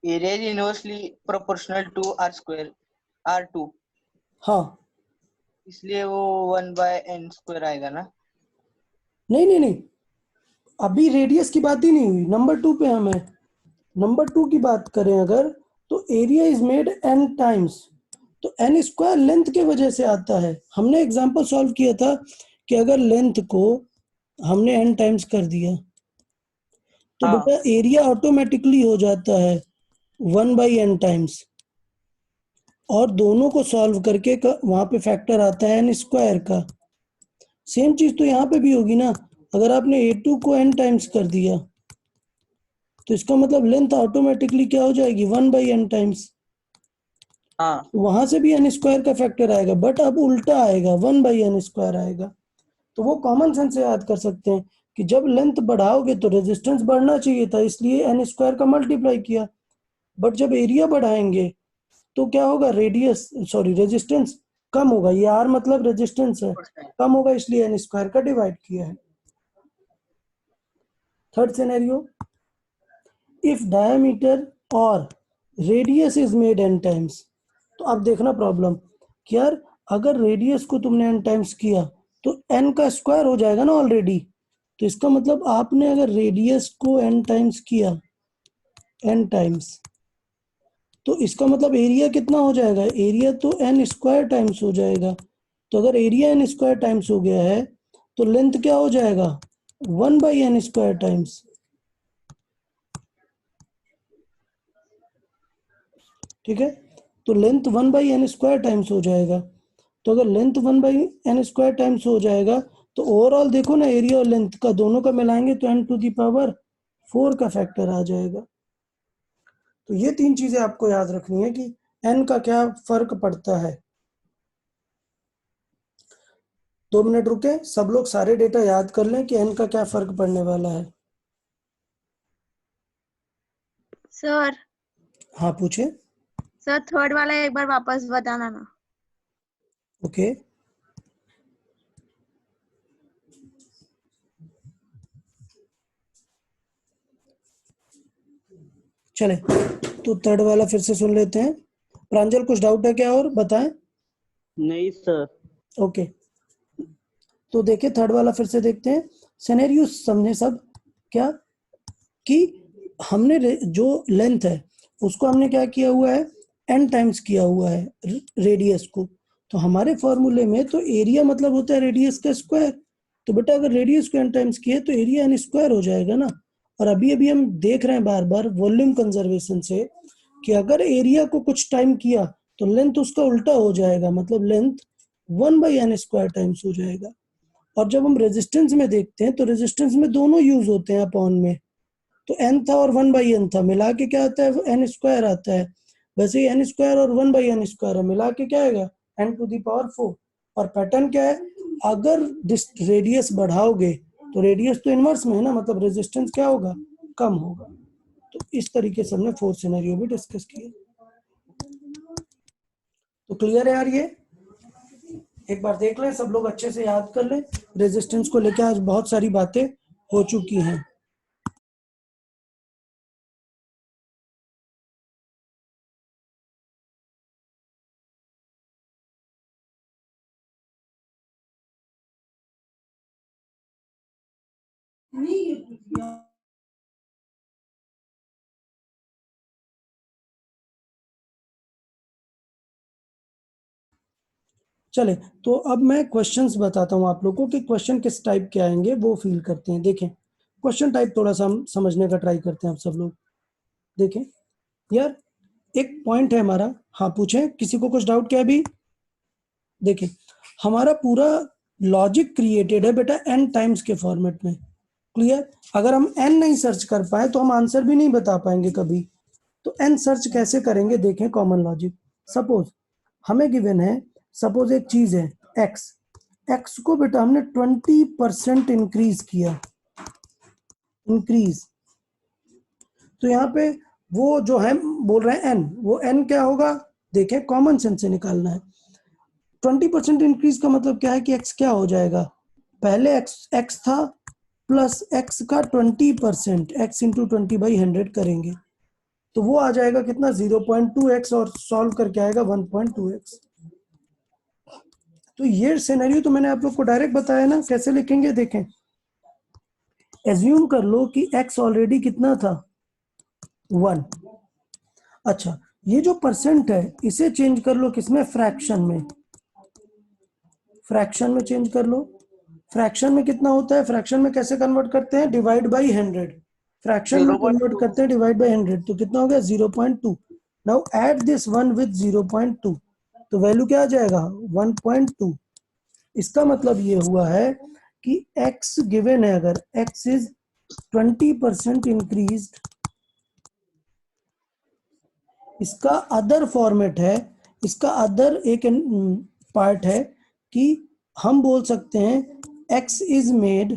Area is inversely proportional to R square, R2, हाँ, इसलिए वो 1/n स्क्वायर आएगा ना। नहीं नहीं नहीं, अभी रेडियस की बात ही नहीं हुई, नंबर 2 पे हमें, नंबर 2 की बात करें अगर, तो area is made n times, तो n स्क्वायर लेंथ के वजह से आता है। हमने एग्जांपल सॉल्व किया था कि अगर लेंथ को हमने n टाइम्स कर दिया तो हाँ बेटा एरिया ऑटोमेटिकली हो जाता है 1/n टाइम्स, और दोनों को सॉल्व करके वहां पे फैक्टर आता है n स्क्वायर का। सेम चीज तो यहाँ पे भी होगी ना, अगर आपने a2 को n टाइम्स कर दिया तो इसका मतलब लेंथ ऑटोमेटिकली क्या हो जाएगी, 1/n टाइम्स। हाँ वहां से भी n स्क्वायर का फैक्टर आएगा, बट अब उल्टा आएगा, 1/n स्क्वायर आएगा। तो वो कॉमन सेंस से याद कर सकते हैं कि जब लेंथ बढ़ाओगे तो रेजिस्टेंस बढ़ना चाहिए था, इसलिए n स्क्वायर का मल्टीप्लाई किया, बट जब एरिया बढ़ाएंगे तो क्या होगा, रेडियस सॉरी रेजिस्टेंस कम होगा, ये r मतलब रेजिस्टेंस है, कम होगा, इसलिए n स्क्वायर का डिवाइड किया है। थर्ड सिनेरियो, इफ डायमीटर और radius is made n times, तो अब देखना प्रॉब्लम कि यार अगर रेडियस को तुमने n टाइम्स किया तो n का स्क्वायर हो जाएगा ना ऑलरेडी, तो इसका मतलब आपने अगर रेडियस को n टाइम्स किया, n टाइम्स, तो इसका मतलब एरिया कितना हो जाएगा, एरिया तो n स्क्वायर टाइम्स हो जाएगा। तो अगर एरिया n स्क्वायर टाइम्स हो गया है तो लेंथ क्या हो जाएगा, 1/n स्क्वायर टाइम्स। ठीक है, तो लेंथ 1/n स्क्वायर टाइम्स हो जाएगा। तो अगर लेंथ 1/n स्क्वायर टाइम्स हो जाएगा तो ओवरऑल देखो ना, एरिया और लेंथ का दोनों का मिलाएंगे तो n⁴ का फैक्टर आ जाएगा। तो ये 3 चीजें आपको याद रखनी है कि n का क्या फर्क पड़ता है। 2 मिनट रुके, सब लोग सारे डेटा याद कर लें कि n का क्या फर्क पड़ने वाला है। सर हाँ पूछे। सर थर्ड वाला एक बार वापस बताना ना। ओके, चले तो थर्ड वाला फिर से सुन लेते हैं। प्रांजल कुछ डाउट है क्या और बताएं? नहीं सर। ओके, तो देखिए थर्ड वाला फिर से देखते हैं। सिनेरियो समझे सब क्या, कि हमने जो लेंथ है उसको हमने क्या किया हुआ है, n टाइम्स किया हुआ है रेडियस को। तो हमारे फॉर्मूले में तो एरिया मतलब होता है रेडियस का स्क्वायर, तो बेटा अगर रेडियस को n टाइम्स किए तो एरिया n स्क्वायर हो जाएगा ना। और अभी अभी हम देख रहे हैं बार बार वॉल्यूम कंजर्वेशन से कि अगर एरिया को कुछ टाइम किया तो लेंथ उसका उल्टा हो जाएगा, मतलब लेंथ 1/n स्क्वायर टाइम्स हो जाएगा। और जब हम रेजिस्टेंस में देखते हैं तो रेजिस्टेंस में दोनों यूज होते हैं अपॉन में, तो n था और 1/n था, मिला के क्या आता है, n स्क्वायर आता है। वैसे ही n स्क्वायर और 1/n स्क्वायर है, मिला के क्या आएगा, n⁴। और पैटर्न क्या है, अगर रेडियस बढ़ाओगे तो रेडियस तो इनवर्स में है ना, मतलब रेजिस्टेंस क्या होगा, कम होगा। तो इस तरीके से हमने 4 सिनेरियो भी डिस्कस किए। तो क्लियर है यार, ये एक बार देख लें, सब लोग अच्छे से याद कर लें। रेजिस्टेंस को लेकर आज बहुत सारी बातें हो चुकी हैं। नहीं चले, तो अब मैं क्वेश्चंस बताता हूँ आप लोगों को कि क्वेश्चन किस टाइप के आएंगे, वो फील करते हैं। देखें क्वेश्चन टाइप थोड़ा सा हम समझने का ट्राई करते हैं आप सब लोग। देखें यार, एक पॉइंट है हमारा। हाँ पूछें, किसी को कुछ डाउट क्या अभी? देखें हमारा पूरा लॉजिक क्रिएटेड है बेटा n टाइम्स के फॉर्मेट में। क्लियर? अगर हम n नहीं सर्च कर पाए तो हम आंसर भी नहीं बता पाएंगे कभी। तो n सर्च कैसे करेंगे? देखें कॉमन लॉजिक। सपोज हमें गिवन है, सपोज एक चीज है x को बेटा हमने 20% इंक्रीज किया, इंक्रीज। तो यहाँ पे वो जो है बोल रहे हैं n, वो n क्या होगा? देखें कॉमन सेंस से निकालना है। 20% इंक्रीज का मतलब क्या है कि x क्या हो जाएगा? पहले x था प्लस x का 20%, x इंटू 20/100 करेंगे तो वो आ जाएगा कितना? 0.2x, और सॉल्व करके आएगा 1.2x। तो ये सिनेरियो तो मैंने आप लोग को डायरेक्ट बताया ना, कैसे लिखेंगे? देखें, एज्यूम कर लो कि x ऑलरेडी कितना था? 1। अच्छा, ये जो परसेंट है इसे चेंज कर लो किसमें? फ्रैक्शन में। फ्रैक्शन में चेंज कर लो। फ्रैक्शन में कितना होता है? फ्रैक्शन में कैसे कन्वर्ट करते हैं? Divide by 100। फ्रैक्शन में कन्वर्ट करते हैं डिवाइड बाई 100, तो कितना हो गया? 0.2। नाउ ऐड दिस 1 विद 0.2, तो वैल्यू क्या आ जाएगा? 1.2। इसका मतलब ये हुआ है कि x गिवन है, अगर x इज 20% इंक्रीज्ड, इसका अदर फॉर्मेट है, इसका अदर एक पार्ट है कि हम बोल सकते हैं x इज मेड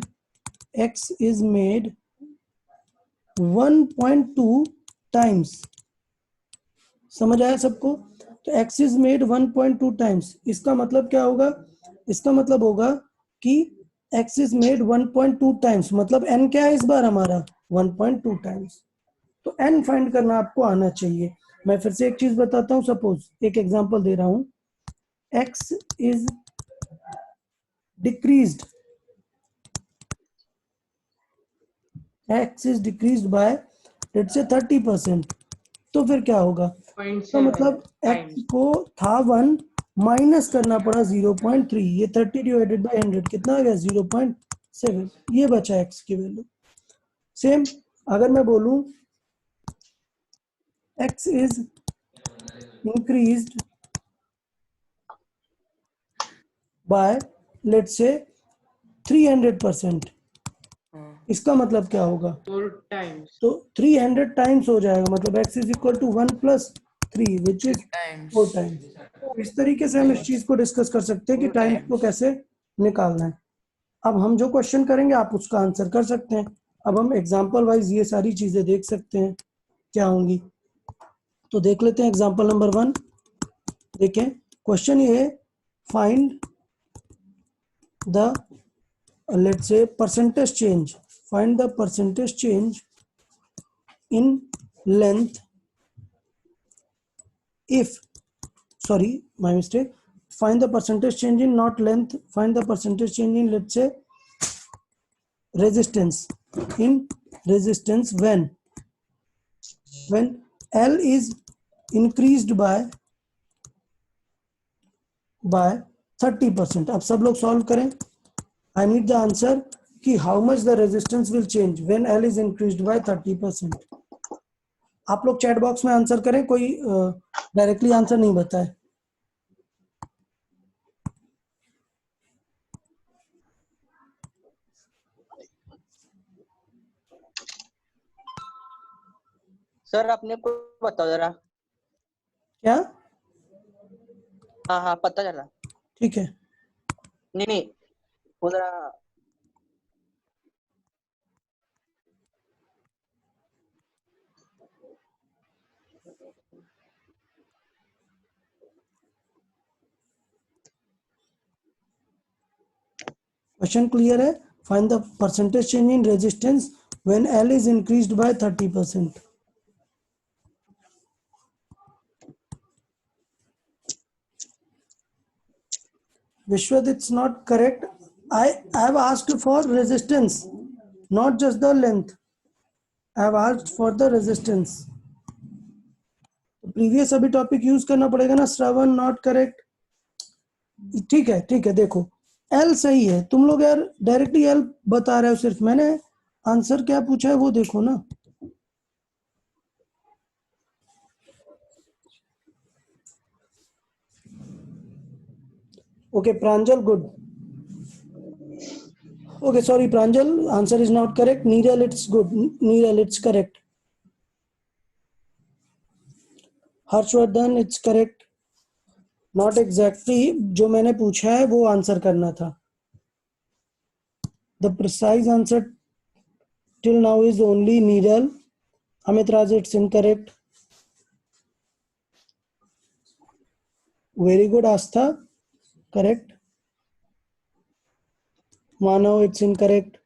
1.2 टाइम्स। समझ आया सबको? तो x इज मेड 1.2 टाइम्स, इसका मतलब क्या होगा? इसका मतलब होगा कि x इज मेड 1.2 टाइम्स, मतलब n क्या है इस बार हमारा? 1.2 टाइम्स। तो n फाइंड करना आपको आना चाहिए। मैं फिर से एक चीज बताता हूं, सपोज एक एग्जांपल दे रहा हूं, x is decreased, x is decreased bye let's say 30%, तो फिर क्या होगा? तो मतलब x को था 1, माइनस करना पड़ा 0.3, ये 30 डिवाइडेड बाय 100 कितना आ गया? 0.7, ये बचा x की वैल्यू। सेम अगर मैं बोलूं x is increased by let's say 300%, इसका मतलब क्या होगा? 4 टाइम्स। तो 300 टाइम्स हो जाएगा, मतलब x is equal to 1 plus 3 which is 4 times. इस तरीके से हम इस चीज को डिस्कस कर सकते हैं कि टाइम्स को कैसे निकालना है। अब हम जो क्वेश्चन करेंगे आप उसका आंसर कर सकते हैं। अब हम एग्जांपल वाइज ये सारी चीजें देख सकते हैं क्या होंगी। तो देख लेते हैं एग्जांपल नंबर 1। देखें क्वेश्चन ये है, find the let's say percentage change, find the percentage change in length if, sorry my mistake, find the percentage change in not length, find the percentage change in let's say resistance, in resistance when L is increased by 30%। अब सब लोग solve करें। I need the answer कि how much the resistance will change when L is increased by 30%। आप लोग chat box में answer करें, कोई डायरेक्टली आंसर नहीं बताए। सर अपने को बताओ जरा। क्या? हाँ पता चला। ठीक है। नहीं वो जरा क्वेश्चन क्लियर है? Find the percentage change in resistance when L is increased by 30%। Vishwat, it's not correct. I have asked for resistance, not just the length. I have asked for the resistance. Previous अभी topic use करना पड़ेगा ना श्रवण, not correct. ठीक है, देखो L सही है, तुम लोग यार डायरेक्टली एल बता रहे हो, सिर्फ मैंने आंसर क्या पूछा है वो देखो ना। Okay Pranjal, good. Okay, sorry, Pranjal, answer is not correct. Neeral, it's good. Neeral, it's correct. Harshvardhan, it's correct. Not exactly. जो मैंने पूछा है वो आंसर करना था. The precise answer till now is only Neeral. Amit Raj, it's incorrect. Very good, Astha. Correct. Manav, it's incorrect.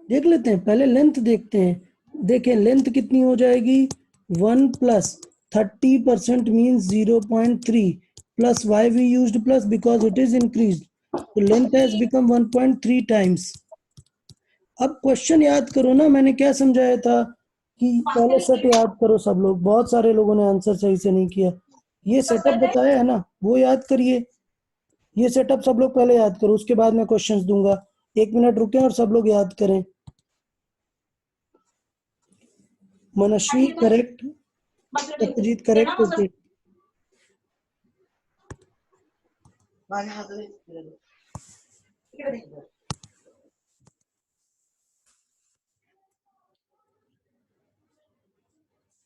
देख लेते हैं, पहले लेंथ देखते हैं. देखें लेंथ कितनी हो जाएगी, 1 plus 30% means 0.3 plus why we used plus, because it is increased, so length has become 1.3 times. अब क्वेश्चन याद करो ना, मैंने क्या समझाया था कि पहले सेट याद करो सब लोग. बहुत सारे लोगों ने आंसर सही से नहीं किया. ये सेटअप बताया है ना, वो याद करिए. ये सेटअप सब लोग पहले याद करो, उसके बाद मैं क्वेश्चंस दूंगा. 1 मिनट रुकें और सब लोग याद करें. Manaswi correct, Satyajit correct. Okay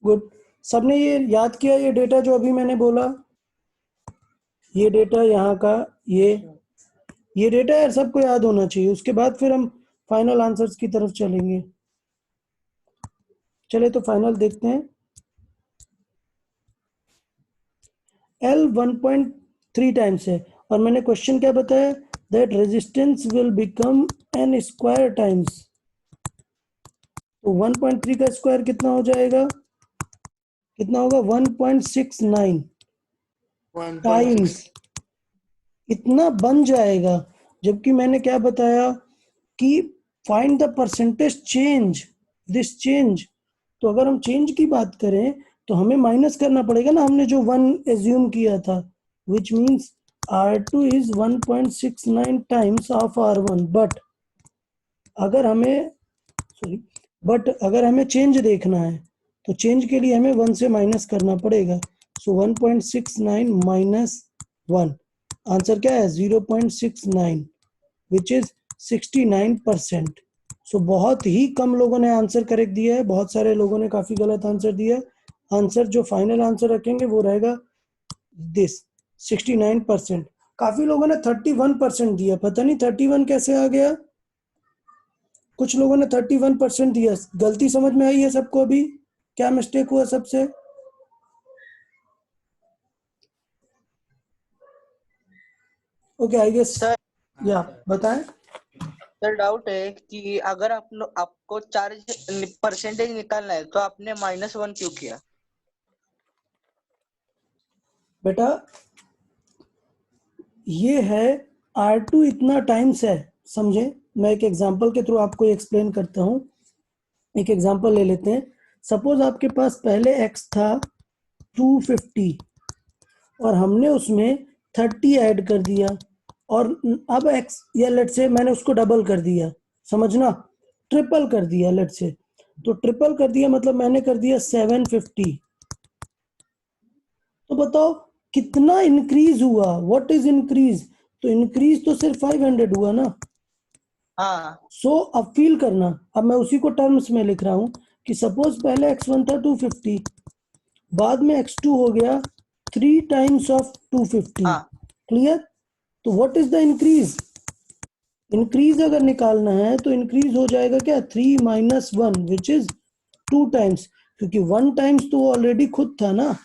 good. सबने ये याद किया, ये डेटा जो अभी मैंने बोला, ये डेटा यहाँ का, ये डेटा यार सबको याद होना चाहिए. उसके बाद फिर हम फाइनल आंसर्स की तरफ चलेंगे. चले तो फाइनल देखते हैं. L 1.3 टाइम्स है और मैंने क्वेश्चन क्या बताया, that resistance will become n square times. तो 1.3 का स्क्वायर कितना हो जाएगा, कितना होगा, 1.69 टाइम्स. इतना बन जाएगा. जबकि मैंने क्या बताया कि find the percentage change, this change. तो अगर हम चेंज की बात करें तो हमें माइनस करना पड़ेगा ना, हमने जो 1 एज्यूम किया था, which means R2 is 1.69 times of R1. But अगर हमें चेंज देखना है तो चेंज के लिए हमें 1 से माइनस करना पड़ेगा. सो 1.69 माइनस 1, आंसर क्या है, 0.69, विच इज 69%. सो बहुत ही कम लोगों ने आंसर करेक्ट दिया है, बहुत सारे लोगों ने काफी गलत आंसर दिया है. आंसर जो फाइनल आंसर रखेंगे वो रहेगा दिस 69%. काफी लोगों ने 31% दिया, पता नहीं 31 कैसे आ गया. कुछ लोगों ने 31% दिया. गलती समझ में आई है सबको अभी, क्या मिस्टेक हुआ सबसे? ओके आई गेस, या बताएं. सर डाउट है कि अगर आपको चार्ज परसेंटेज निकालना है तो आपने -1 क्यों किया? बेटा ये है R2 इतना टाइम्स है, समझे. मैं एक एग्जांपल के थ्रू आपको एक्सप्लेन करता हूँ. एक एग्जांपल ले लेते हैं. सपोज आपके पास पहले x था 250 और हमने उसमें 30 ऐड कर दिया, और अब x, या लेट से मैंने उसको डबल कर दिया, समझना, ट्रिपल कर दिया लेट से. तो ट्रिपल कर दिया मतलब मैंने कर दिया 750. तो बताओ कितना इंक्रीज हुआ, व्हाट इज इंक्रीज? तो इंक्रीज तो सिर्फ 500 हुआ ना. हाँ. सो अब फील करना, अब मैं उसी को टर्म्स में लिख रहा हूं कि सपोज पहले x1 था 250, बाद में x2 हो गया 3 टाइम्स ऑफ 250. क्लियर? तो what is the increase? Increase अगर निकालना है तो इंक्रीज हो जाएगा क्या, 3 - 1 विच इज 2 टाइम्स, क्योंकि 1 टाइम्स तो ऑलरेडी खुद था ना.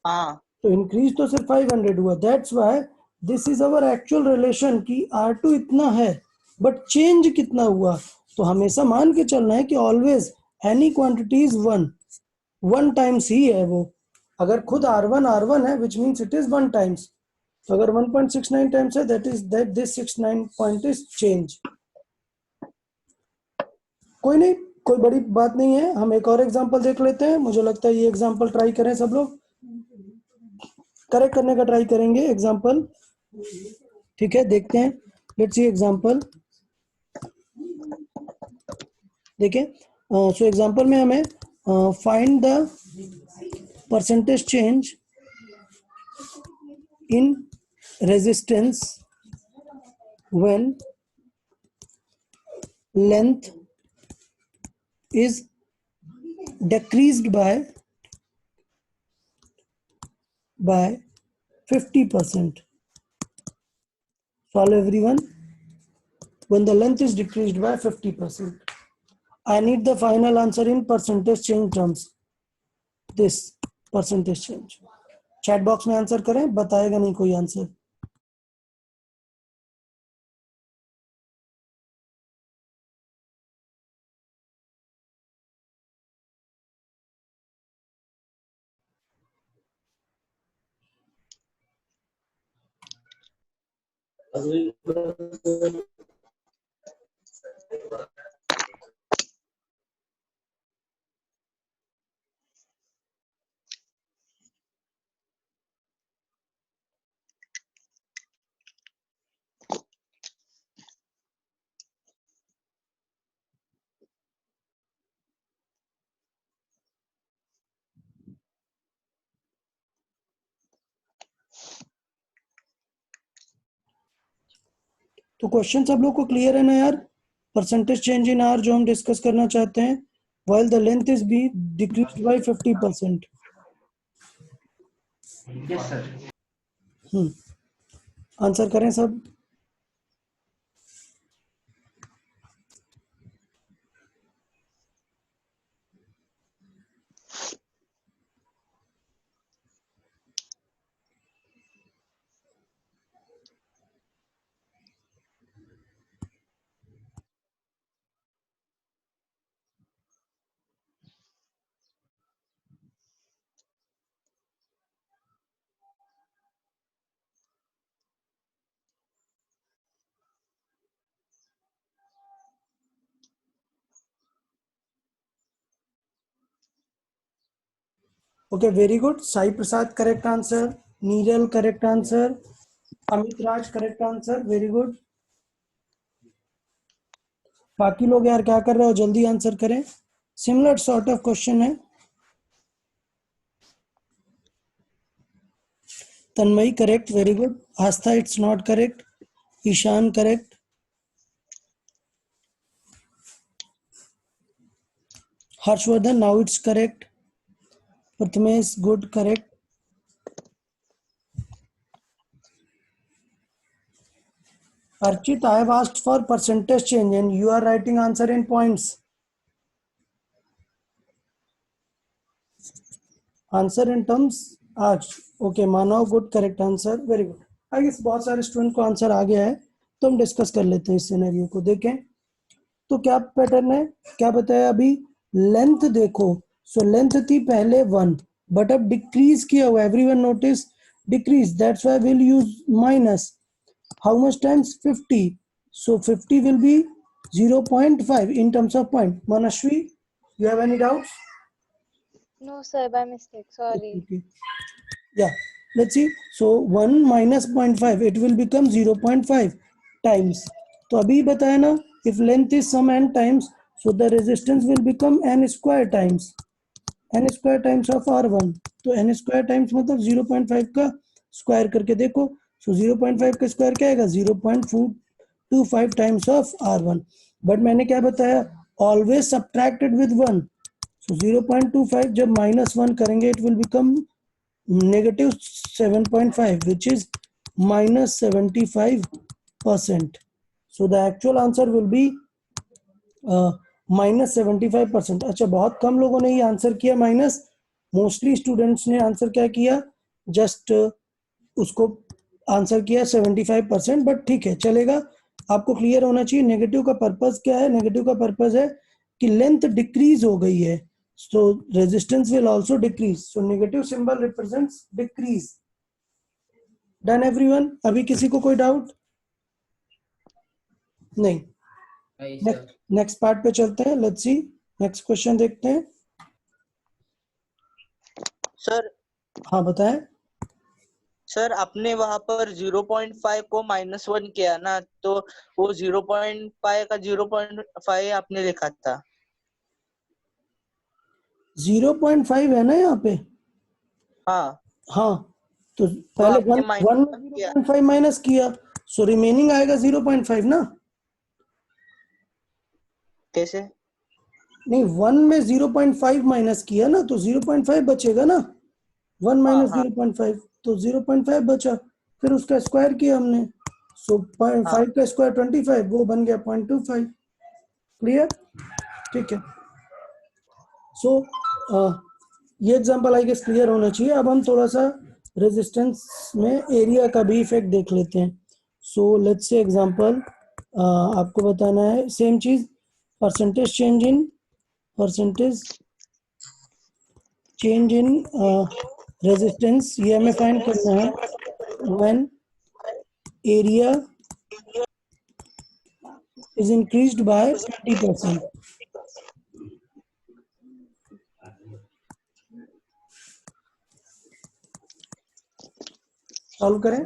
हाँ. तो इंक्रीज तो सिर्फ 500 हुआ. That's why this is our actual relation कि R2 इतना है बट चेंज कितना हुआ. तो हमेशा मान के चलना है कि always any quantity is 1 times ही है वो. अगर खुद R1 है which means it is 1 times. तो अगर 1.69 टाइम्स है, that is that this 69 point is change. कोई नहीं, कोई बड़ी बात नहीं है, हम एक और एग्जांपल देख लेते हैं। मुझे लगता है ये एग्जांपल ट्राई करें, सब लोग करेक्ट करने का ट्राई करेंगे एग्जांपल। ठीक है, देखते हैं, लेट्स सी एग्जांपल। देखिए, सो एग्जांपल में हमें find the percentage change in resistance when length is decreased by 50%. Solve everyone. When the length is decreased by 50%, I need the final answer in percentage change terms. This percentage change. Chat box में answer करें, बताएगा नहीं कोई answer. तो question सब लोग को clear है ना यार? परसेंटेज चेंज इन आर जो हम डिस्कस करना चाहते हैं, while the length is be decreased by 50%. Yes sir. Answer करें सब। Okay, very good. Sai Prasad, correct answer. Neeral, correct answer. Amit Raj, correct answer. Very good. बाकी लोग यार क्या कर रहे हो, जल्दी आंसर करें। सिमिलर सॉर्ट ऑफ क्वेश्चन है। Tanmayi correct, very good. Aastha it's not correct. Ishan correct. Harshvardhan now it's correct. Prathamesh good, correct. Archit, I have asked for percentage change and you are writing answer in points. Answer in terms आज। Okay, Manav good, correct answer, very good. I guess बहुत सारे student को answer आ गया है, तो हम discuss कर लेते हैं इस सिनेरियो को। देखें तो क्या पैटर्न है, क्या बताया अभी। लेंथ देखो, सो लेंथ थी पहले 1, बट अब डिक्रीज किया हुआ, everyone notice decrease, that's why will use minus. How much times? 50. So 50 will be 0.5 in terms of point. Manashwi, you have any doubts? No, sir, by mistake. Sorry. Okay. Yeah, let's see. So 1 minus 0.5, it will become 0.5 times. तो अभी बताया ना, if length is some n times, so the resistance will become n square times. n square times of r1. तो n square times मतलब 0.5 का square करके देखो। So 0.5 का स्क्वायर क्या आएगा, 0.425 टाइम्स ऑफ r1। बट मैंने क्या बताया, ऑलवेज सब्ट्रैक्टेड विद 1। So 0.25 जब -1 करेंगे, it will become -7.5, which is -75%. So the actual answer will be -75%। अच्छा, बहुत कम लोगों ने ये आंसर किया माइनस। मोस्टली स्टूडेंट्स ने आंसर क्या किया, जस्ट उसको आंसर किया 75%। बट ठीक है, चलेगा, आपको क्लियर होना चाहिए नेगेटिव का पर्पस क्या है। नेगेटिव का पर्पस है कि लेंथ डिक्रीज हो गई है, सो resistance will also decrease. So negative symbol represents decrease. Done everyone? अभी किसी को कोई डाउट नहीं? नहीं सर। नेक्स्ट पार्ट पे चलते हैं, लेट्स सी नेक्स्ट क्वेश्चन देखते हैं। सर हाँ बताएं। सर आपने वहां पर 0.5 को -1 किया ना, तो वो 0.5 का 0.5 आपने लिखा था। 0.5 है ना यहाँ पे। हाँ हाँ तो तो पहले आपने वन में -1 किया। 0.5 माइनस किया, सो रिमेनिंग आएगा 0.5 ना। कैसे? नहीं, 1 में 0.5 माइनस किया ना, तो 0.5 बचेगा ना। 1 माइनस हाँ 0.5 तो 0.5 बचा, फिर उसका स्क्वायर किया हमने, सो 5 हाँ का स्क्वायर 25, वो बन गया 0.25। क्लियर? ठीक है। सो ये एग्जांपल आई गेस क्लियर होना चाहिए। अब हम थोड़ा सा रेजिस्टेंस में एरिया का भी इफेक्ट देख लेते हैं। सो लेट्स से एग्जांपल आपको बताना है सेम चीज, परसेंटेज चेंज इन रेजिस्टेंस, ये हमें फाइंड करना है when area is increased by 20%. Solve करें।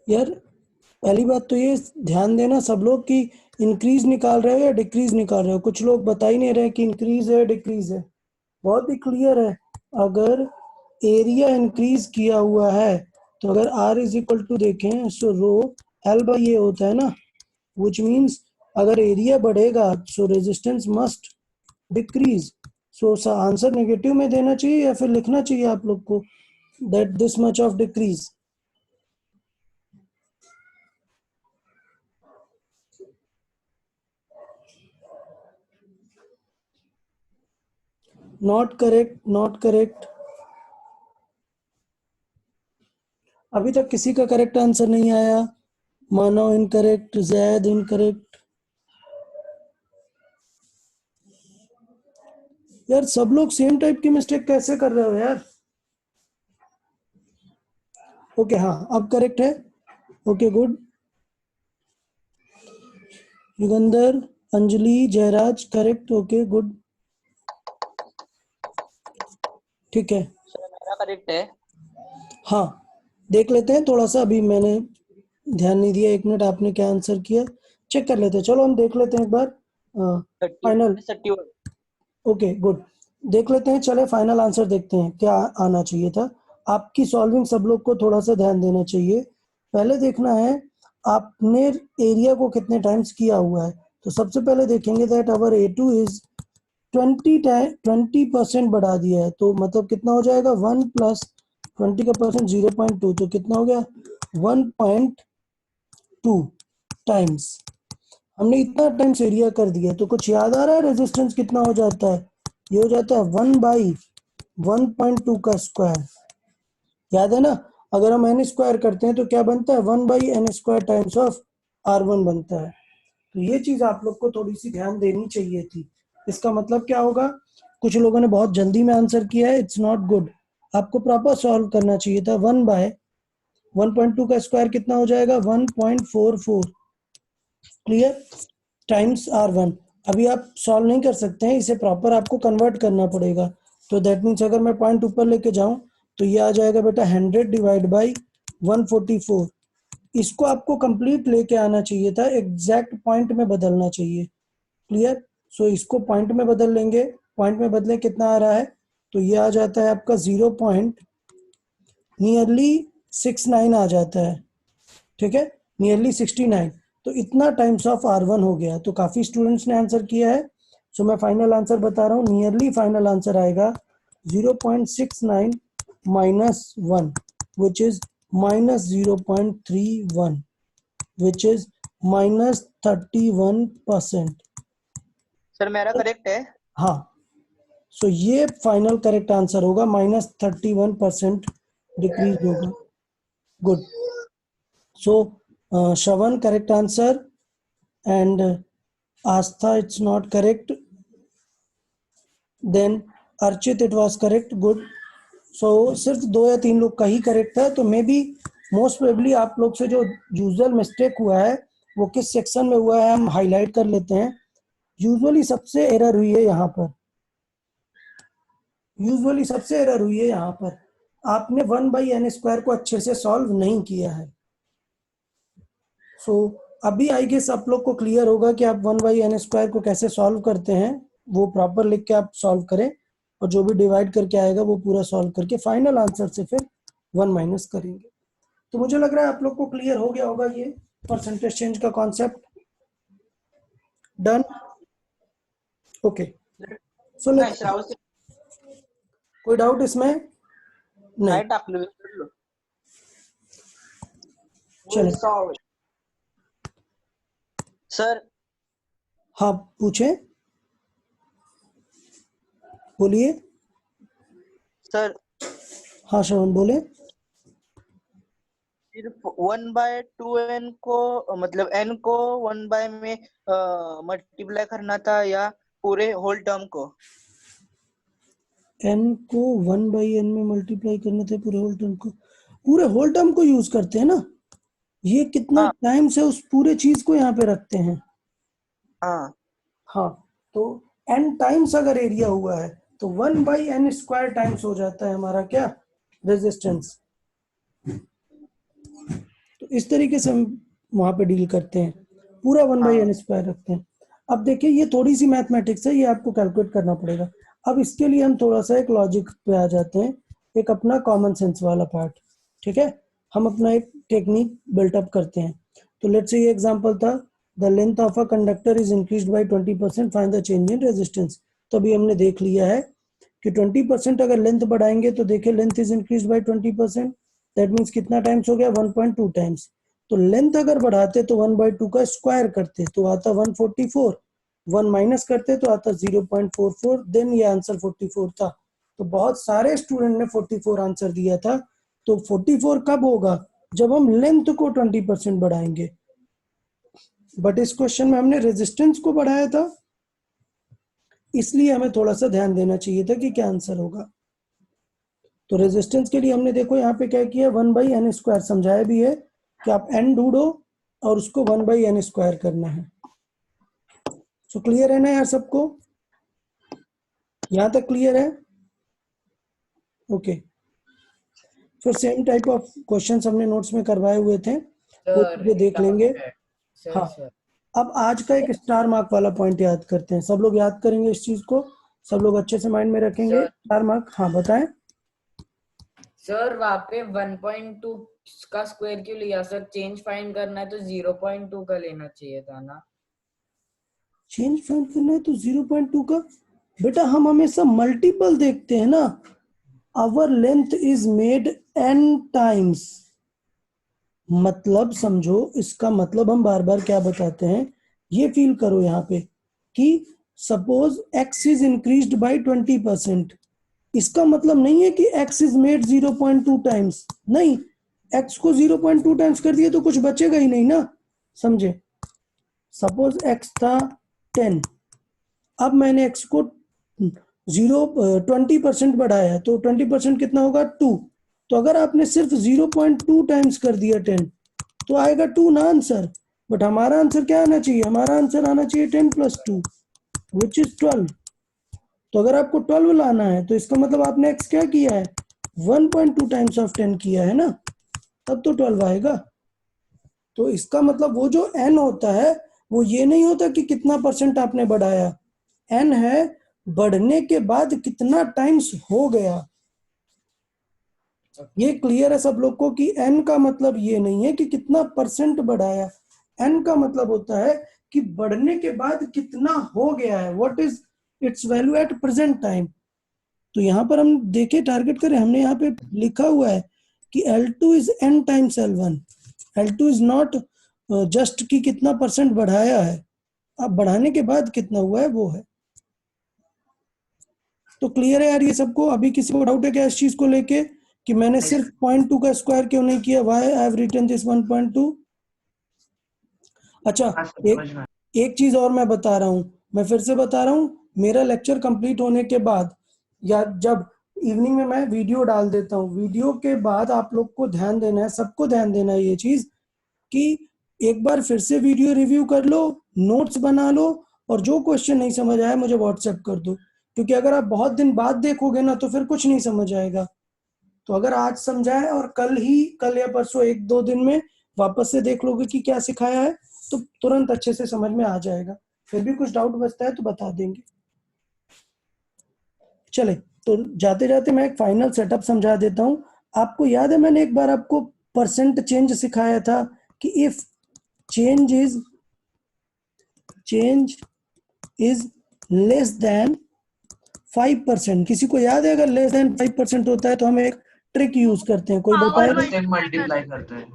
यार पहली बात तो ये ध्यान देना सब लोग कि इंक्रीज निकाल रहे हो या डिक्रीज निकाल रहे हो। कुछ लोग बता ही नहीं रहे कि इंक्रीज है डिक्रीज है। बहुत ही क्लियर है, अगर एरिया इंक्रीज किया हुआ है तो अगर R इज इक्वल टू देखें, सो रो L बाई ए होता है ना, विच मीन्स अगर एरिया बढ़ेगा सो resistance must decrease. So answer negative में देना चाहिए या फिर लिखना चाहिए आप लोग को that this much of decrease. Not correct, not correct. अभी तक किसी का करेक्ट आंसर नहीं आया। मानव इनकरेक्ट, जैद इनकरेक्ट। यार सब लोग सेम टाइप की मिस्टेक कैसे कर रहे हो यार। ओके हाँ अब करेक्ट है। Okay good. Yugandhar, Anjali, Jayraj correct. Okay good, ठीक है। सर मेरा करेक्ट है। हाँ देख लेते हैं थोड़ा सा, अभी मैंने ध्यान नहीं दिया। 1 मिनट, आपने क्या आंसर किया चेक कर लेते हैं। चलो हम देख लेते हैं एक बार फाइनल। 31। ओके गुड, देख लेते हैं। चले फाइनल आंसर देखते हैं क्या आना चाहिए था। आपकी सॉल्विंग सब लोग को थोड़ा सा ध्यान देना चाहिए। पहले देखना है आपने एरिया को कितने टाइम्स किया हुआ है। तो सबसे पहले देखेंगे दैट अवर A2 इज 20% बढ़ा दिया है, तो मतलब कितना हो जाएगा 1 प्लस 20 का परसेंट 0.2, तो कितना हो गया 1.2 टाइम्स। हमने इतना टाइम्स एरिया कर दिया, तो कुछ याद आ रहा है रेजिस्टेंस कितना हो जाता है? ये हो जाता है 1/1.2 का स्क्वायर, याद है ना? अगर हम n स्क्वायर करते हैं तो क्या बनता है? 1/n² टाइम्स ऑफ R1 बनता है। तो ये चीज आप लोग को थोड़ी सी ध्यान देनी चाहिए थी। इसका मतलब क्या होगा? कुछ लोगों ने बहुत जल्दी में आंसर किया है, इट्स नॉट गुड। आपको प्रॉपर सॉल्व करना चाहिए था। 1/1.2 का स्क्वायर कितना हो जाएगा? 1.44, क्लियर, टाइम्स R1। अभी आप सॉल्व नहीं कर सकते हैं, इसे प्रॉपर आपको कन्वर्ट करना पड़ेगा। तो दैट मीन्स अगर मैं पॉइंट ऊपर लेके जाऊं तो ये आ जाएगा बेटा 100 डिवाइड बाई 144। इसको आपको कंप्लीट लेके आना चाहिए था, एग्जैक्ट पॉइंट में बदलना चाहिए, क्लियर। सो इसको पॉइंट में बदल लेंगे, पॉइंट में बदले कितना आ रहा है? तो ये आ जाता है आपका 0.69 आ जाता है, ठीक है, नियरली 69। तो इतना टाइम्स ऑफ R1 हो गया। तो काफी स्टूडेंट्स ने आंसर किया है। सो मैं फाइनल आंसर बता रहा हूँ, नियरली फाइनल आंसर आएगा 0.69 minus 1, which is minus 0.31, which is minus 31%. Sir मेरा करेक्ट है? हाँ, सो ये फाइनल करेक्ट आंसर होगा, -31% डिक्रीज होगा। Good. So Shravan correct answer and Astha it's not correct. Then Archit it was correct. Good. So सिर्फ 2 या 3 लोग का ही करेक्ट है। तो मे बी मोस्ट प्रोबेबली आप लोग से जो यूजुअल मिस्टेक हुआ है वो किस सेक्शन में हुआ है हम हाईलाइट कर लेते हैं। यूजुअली सबसे एरर हुई है यहाँ पर, यूजुअली सबसे एरर हुई है यहाँ पर, आपने 1/n² को अच्छे से सॉल्व नहीं किया है। सो अभी आई गेस आप लोग को क्लियर होगा कि आप 1/n² को कैसे सॉल्व करते हैं। वो प्रॉपर लिख के आप सॉल्व करें और जो भी डिवाइड करके आएगा वो पूरा सॉल्व करके फाइनल आंसर से फिर 1 माइनस करेंगे। तो मुझे लग रहा है आप लोग को क्लियर हो गया होगा ये परसेंटेज चेंज का concept. Done, okay. So let's, कोई डाउट इसमें? नहीं, चलो सर। हाँ पूछे, बोलिए सर। हाँ श्रवण बोले। सिर्फ 1/2n को मतलब n को 1 में मल्टीप्लाई करना था या पूरे होल टर्म को? n को 1/n में मल्टीप्लाई करना था पूरे होल टर्म को। पूरे होल टर्म को यूज करते हैं ना, ये कितना टाइम से उस पूरे चीज को यहाँ पे रखते हैं। हाँ, तो n टाइम्स अगर एरिया हुआ है तो 1/n² टाइम्स हो जाता है हमारा क्या, रेजिस्टेंस। तो इस तरीके से हम वहां पे डील करते हैं, पूरा 1/n² रखते हैं। अब देखिए ये थोड़ी सी मैथमेटिक्स है, ये आपको कैलकुलेट करना पड़ेगा। अब इसके लिए हम थोड़ा सा एक लॉजिक पे आ जाते हैं, एक अपना कॉमन सेंस वाला पार्ट, ठीक है। हम अपना एक टेक्निक बिल्टअप करते हैं। तो लेट्स से ये एग्जांपल था, the length of a conductor is increased by 20%, find the change in resistance. तो अभी हमने देख लिया है कि 20% अगर लेंथ बढ़ाएंगे तो देखिए length is increased by 20%, that means कितना टाइम्स हो गया, 1.2 टाइम्स। तो लेंथ अगर बढ़ाते तो 1/2 का स्क्वायर करते तो आता 144, 1 माइनस करते तो आता 0.44, देन ये आंसर 44 था। तो बहुत सारे स्टूडेंट ने 44 आंसर दिया था। तो 44 कब होगा, जब हम लेंथ को 20% बढ़ाएंगे। बट इस क्वेश्चन में हमने रेजिस्टेंस को बढ़ाया था, इसलिए हमें थोड़ा सा ध्यान देना चाहिए था कि क्या आंसर होगा। तो रेजिस्टेंस के लिए हमने देखो यहाँ पे क्या किया, 1/n² समझाया भी है कि आप n ढूंढो और उसको 1/n² करना है। सो क्लियर है ना यार सबको, यहाँ तक क्लियर है? ओके। फिर सेम टाइप ऑफ क्वेश्चंस हमने नोट्स में करवाए हुए थे, वो चीजें देख लेंगे। हाँ, अब आज का एक स्टार मार्क वाला पॉइंट याद करते हैं। सब लोग याद करेंगे इस चीज को, सब लोग अच्छे से माइंड में रखेंगे। स्टार मार्क, हाँ बताएं सर। वहाँ पे 1.2 का स्क्वायर क्यों लिया सर? चेंज फाइंड करना है तो 0.2 का लेना चाहिए था ना। चेंज फाइंड करना है तो 0.2 का, बेटा हम हमेशा मल्टीपल देखते हैं ना। Our length is made n times, मतलब समझो, इसका मतलब हम बार बार क्या बताते हैं ये फील करो यहाँ पे कि suppose x is increased by 20%, इसका मतलब नहीं है कि x इज मेड 0.2 टाइम्स, नहीं, x को 0.2 टाइम्स कर दिए तो कुछ बचेगा ही नहीं ना, समझे। सपोज x था 10, अब मैंने x को 20% बढ़ाया तो 20% कितना होगा 2, तो अगर आपने सिर्फ 0.2 टाइम्स कर दिया 10 तो आएगा 2 ना आंसर, बट हमारा आंसर क्या आना चाहिए, हमारा आंसर आना चाहिए 10 + 2 विच इज 12। तो अगर आपको 12 लाना है तो इसका मतलब आपने x क्या किया है, 1.2 टाइम्स ऑफ 10 किया है ना, तब तो 12 आएगा। तो इसका मतलब वो जो n होता है वो ये नहीं होता कि कितना परसेंट आपने बढ़ाया, n है बढ़ने के बाद कितना टाइम्स हो गया। ये क्लियर है सब लोग को कि n का मतलब ये नहीं है कि कितना परसेंट बढ़ाया, n का मतलब होता है कि बढ़ने के बाद कितना हो गया है, what is it's value at present time. तो यहाँ पर हम देखे टारगेट करें, हमने यहाँ पे लिखा हुआ है कि L2 is n times L1, L2 is not just कि कितना परसेंट बढ़ाया है, अब बढ़ाने के बाद कितना हुआ है वो है। तो क्लियर है यार ये सबको, अभी किसी को डाउट है क्या इस चीज को लेके कि मैंने सिर्फ 0.2 का स्क्वायर क्यों नहीं किया, why I have written this 1.2। अच्छा, एक चीज और मैं बता रहा हूँ, मैं फिर से बता रहा हूँ, मेरा लेक्चर कंप्लीट होने के बाद या जब इवनिंग में मैं वीडियो डाल देता हूँ, वीडियो के बाद आप लोग को ध्यान देना है, सबको ध्यान देना है ये चीज कि एक बार फिर से वीडियो रिव्यू कर लो, नोट्स बना लो, और जो क्वेश्चन नहीं समझ आया मुझे व्हाट्सएप कर दो, क्योंकि अगर आप बहुत दिन बाद देखोगे ना तो फिर कुछ नहीं समझ आएगा। तो अगर आज समझाए और कल या परसों 1-2 दिन में वापस से देख लोगे कि क्या सिखाया है तो तुरंत अच्छे से समझ में आ जाएगा। फिर भी कुछ डाउट बचता है तो बता देंगे। चले तो जाते जाते मैं एक फाइनल सेटअप समझा देता हूँ। आपको याद है मैंने एक बार आपको परसेंट चेंज सिखाया था कि if change is less than 5%, किसी को याद है अगर लेस देन 5% होता है तो हम एक ट्रिक यूज करते हैं, कोई बताएगा?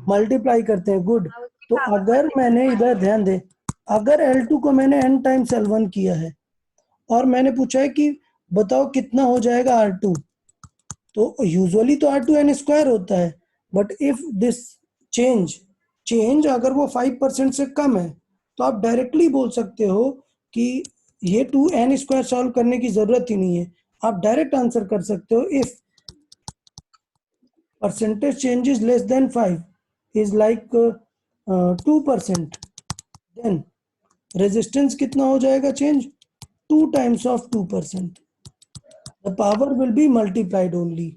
मल्टीप्लाई करते हैं, गुड। तो अगर मैंने इधर ध्यान दे, अगर L2 को मैंने n टाइम्स L1 किया है और मैंने पूछा है कि बताओ कितना हो जाएगा R2, तो यूजुअली तो R2 n स्क्वायर होता है, बट इफ दिस चेंज अगर वो 5% से कम है तो आप डायरेक्टली बोल सकते हो कि ये 2n स्क्वायर सॉल्व करने की जरूरत ही नहीं है, आप डायरेक्ट आंसर कर सकते हो if percentage change is less than 5 is like 2%, then resistance कितना हो जाएगा change, 2 times of 2%, the power will be multiplied only।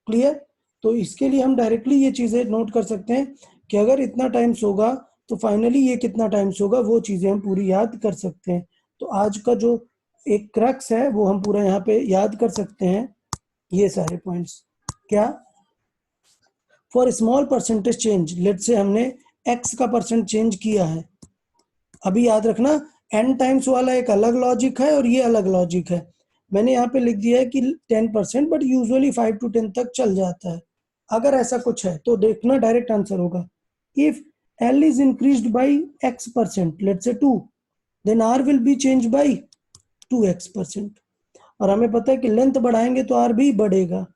Clear? तो इसके लिए हम डायरेक्टली ये चीजें नोट कर सकते हैं कि अगर इतना टाइम्स होगा तो फाइनली ये कितना टाइम्स होगा, वो चीजें हम पूरी याद कर सकते हैं। तो आज का जो एक क्रक्स है वो हम पूरा यहाँ पे याद कर सकते हैं, ये सारे पॉइंट्स। क्या? For small percentage change, let say हमने x का परसेंट चेंज किया है, अभी याद रखना n टाइम्स वाला एक अलग लॉजिक है और ये अलग लॉजिक है। मैंने यहाँ पे लिख दिया है कि 10%, बट यूजुअली 5 to 10 तक चल जाता है। अगर ऐसा कुछ है तो देखना डायरेक्ट आंसर होगा, if L is increased by x%, let's say 2, then R will be changed by 2x%। और हमें पता है कि लेंथ बढ़ाएंगे तो R भी बढ़ेगा।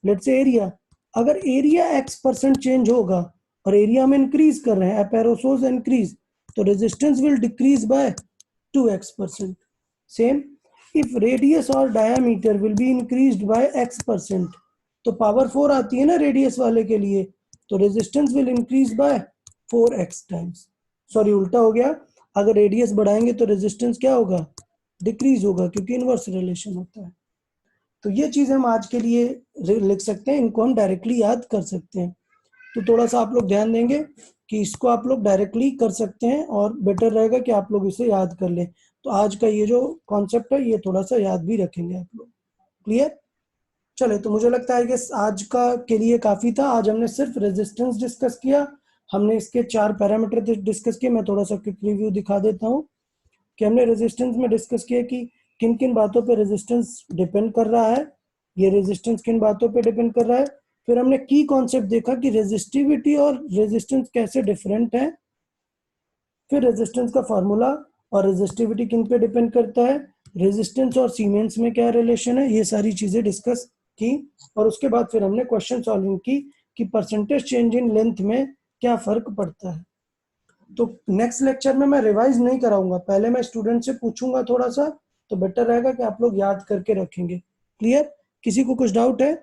लेट्स से एरिया, अगर एरिया x% चेंज होगा और एरिया हम इंक्रीज कर रहे हैं, एपेरोसोस इंक्रीज, तो resistance will decrease by 2x%। Same if radius और diameter will be increased by x%, तो पावर 4 आती है ना रेडियस वाले के लिए, तो resistance will increase by 4x times. Sorry उल्टा हो गया, अगर रेडियस बढ़ाएंगे तो रेजिस्टेंस क्या होगा, डिक्रीज होगा, क्योंकि इनवर्स रिलेशन होता है। तो ये चीज हम आज के लिए लिख सकते हैं, इनको हम डायरेक्टली याद कर सकते हैं। तो थोड़ा सा आप लोग ध्यान देंगे कि इसको आप लोग डायरेक्टली कर सकते हैं और बेटर रहेगा कि आप लोग इसे याद कर लें। तो आज का ये जो कॉन्सेप्ट है ये थोड़ा सा याद भी रखेंगे आप लोग। क्लियर? चले तो मुझे लगता है कि आज का के लिए काफी था। आज हमने सिर्फ रेजिस्टेंस डिस्कस किया, हमने इसके 4 पैरामीटर डिस्कस किए। मैं थोड़ा सा क्विक रिव्यू दिखा देता हूँ कि हमने रेजिस्टेंस में डिस्कस किया कि किन किन बातों पे रेजिस्टेंस डिपेंड कर रहा है, ये रेजिस्टेंस किन बातों पे डिपेंड कर रहा है। फिर हमने की कॉन्सेप्ट देखा कि रेजिस्टिविटी और रेजिस्टेंस कैसे डिफरेंट है। फिर रेजिस्टेंस का फार्मूला और रेजिस्टिविटी किन पे डिपेंड करता है, रेजिस्टेंस और सीमेंस में क्या रिलेशन है, ये सारी चीजें डिस्कस की। और उसके बाद फिर हमने क्वेश्चन सॉल्विंग की कि परसेंटेज चेंज इन लेंथ में क्या फर्क पड़ता है। तो नेक्स्ट लेक्चर में मैं रिवाइज नहीं कराऊंगा, पहले मैं स्टूडेंट से पूछूंगा थोड़ा सा, तो बेटर रहेगा कि आप लोग याद करके रखेंगे। क्लियर? किसी को कुछ डाउट है?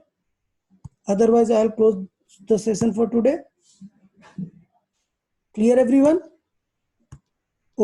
Otherwise I will close the session for today. Clear everyone?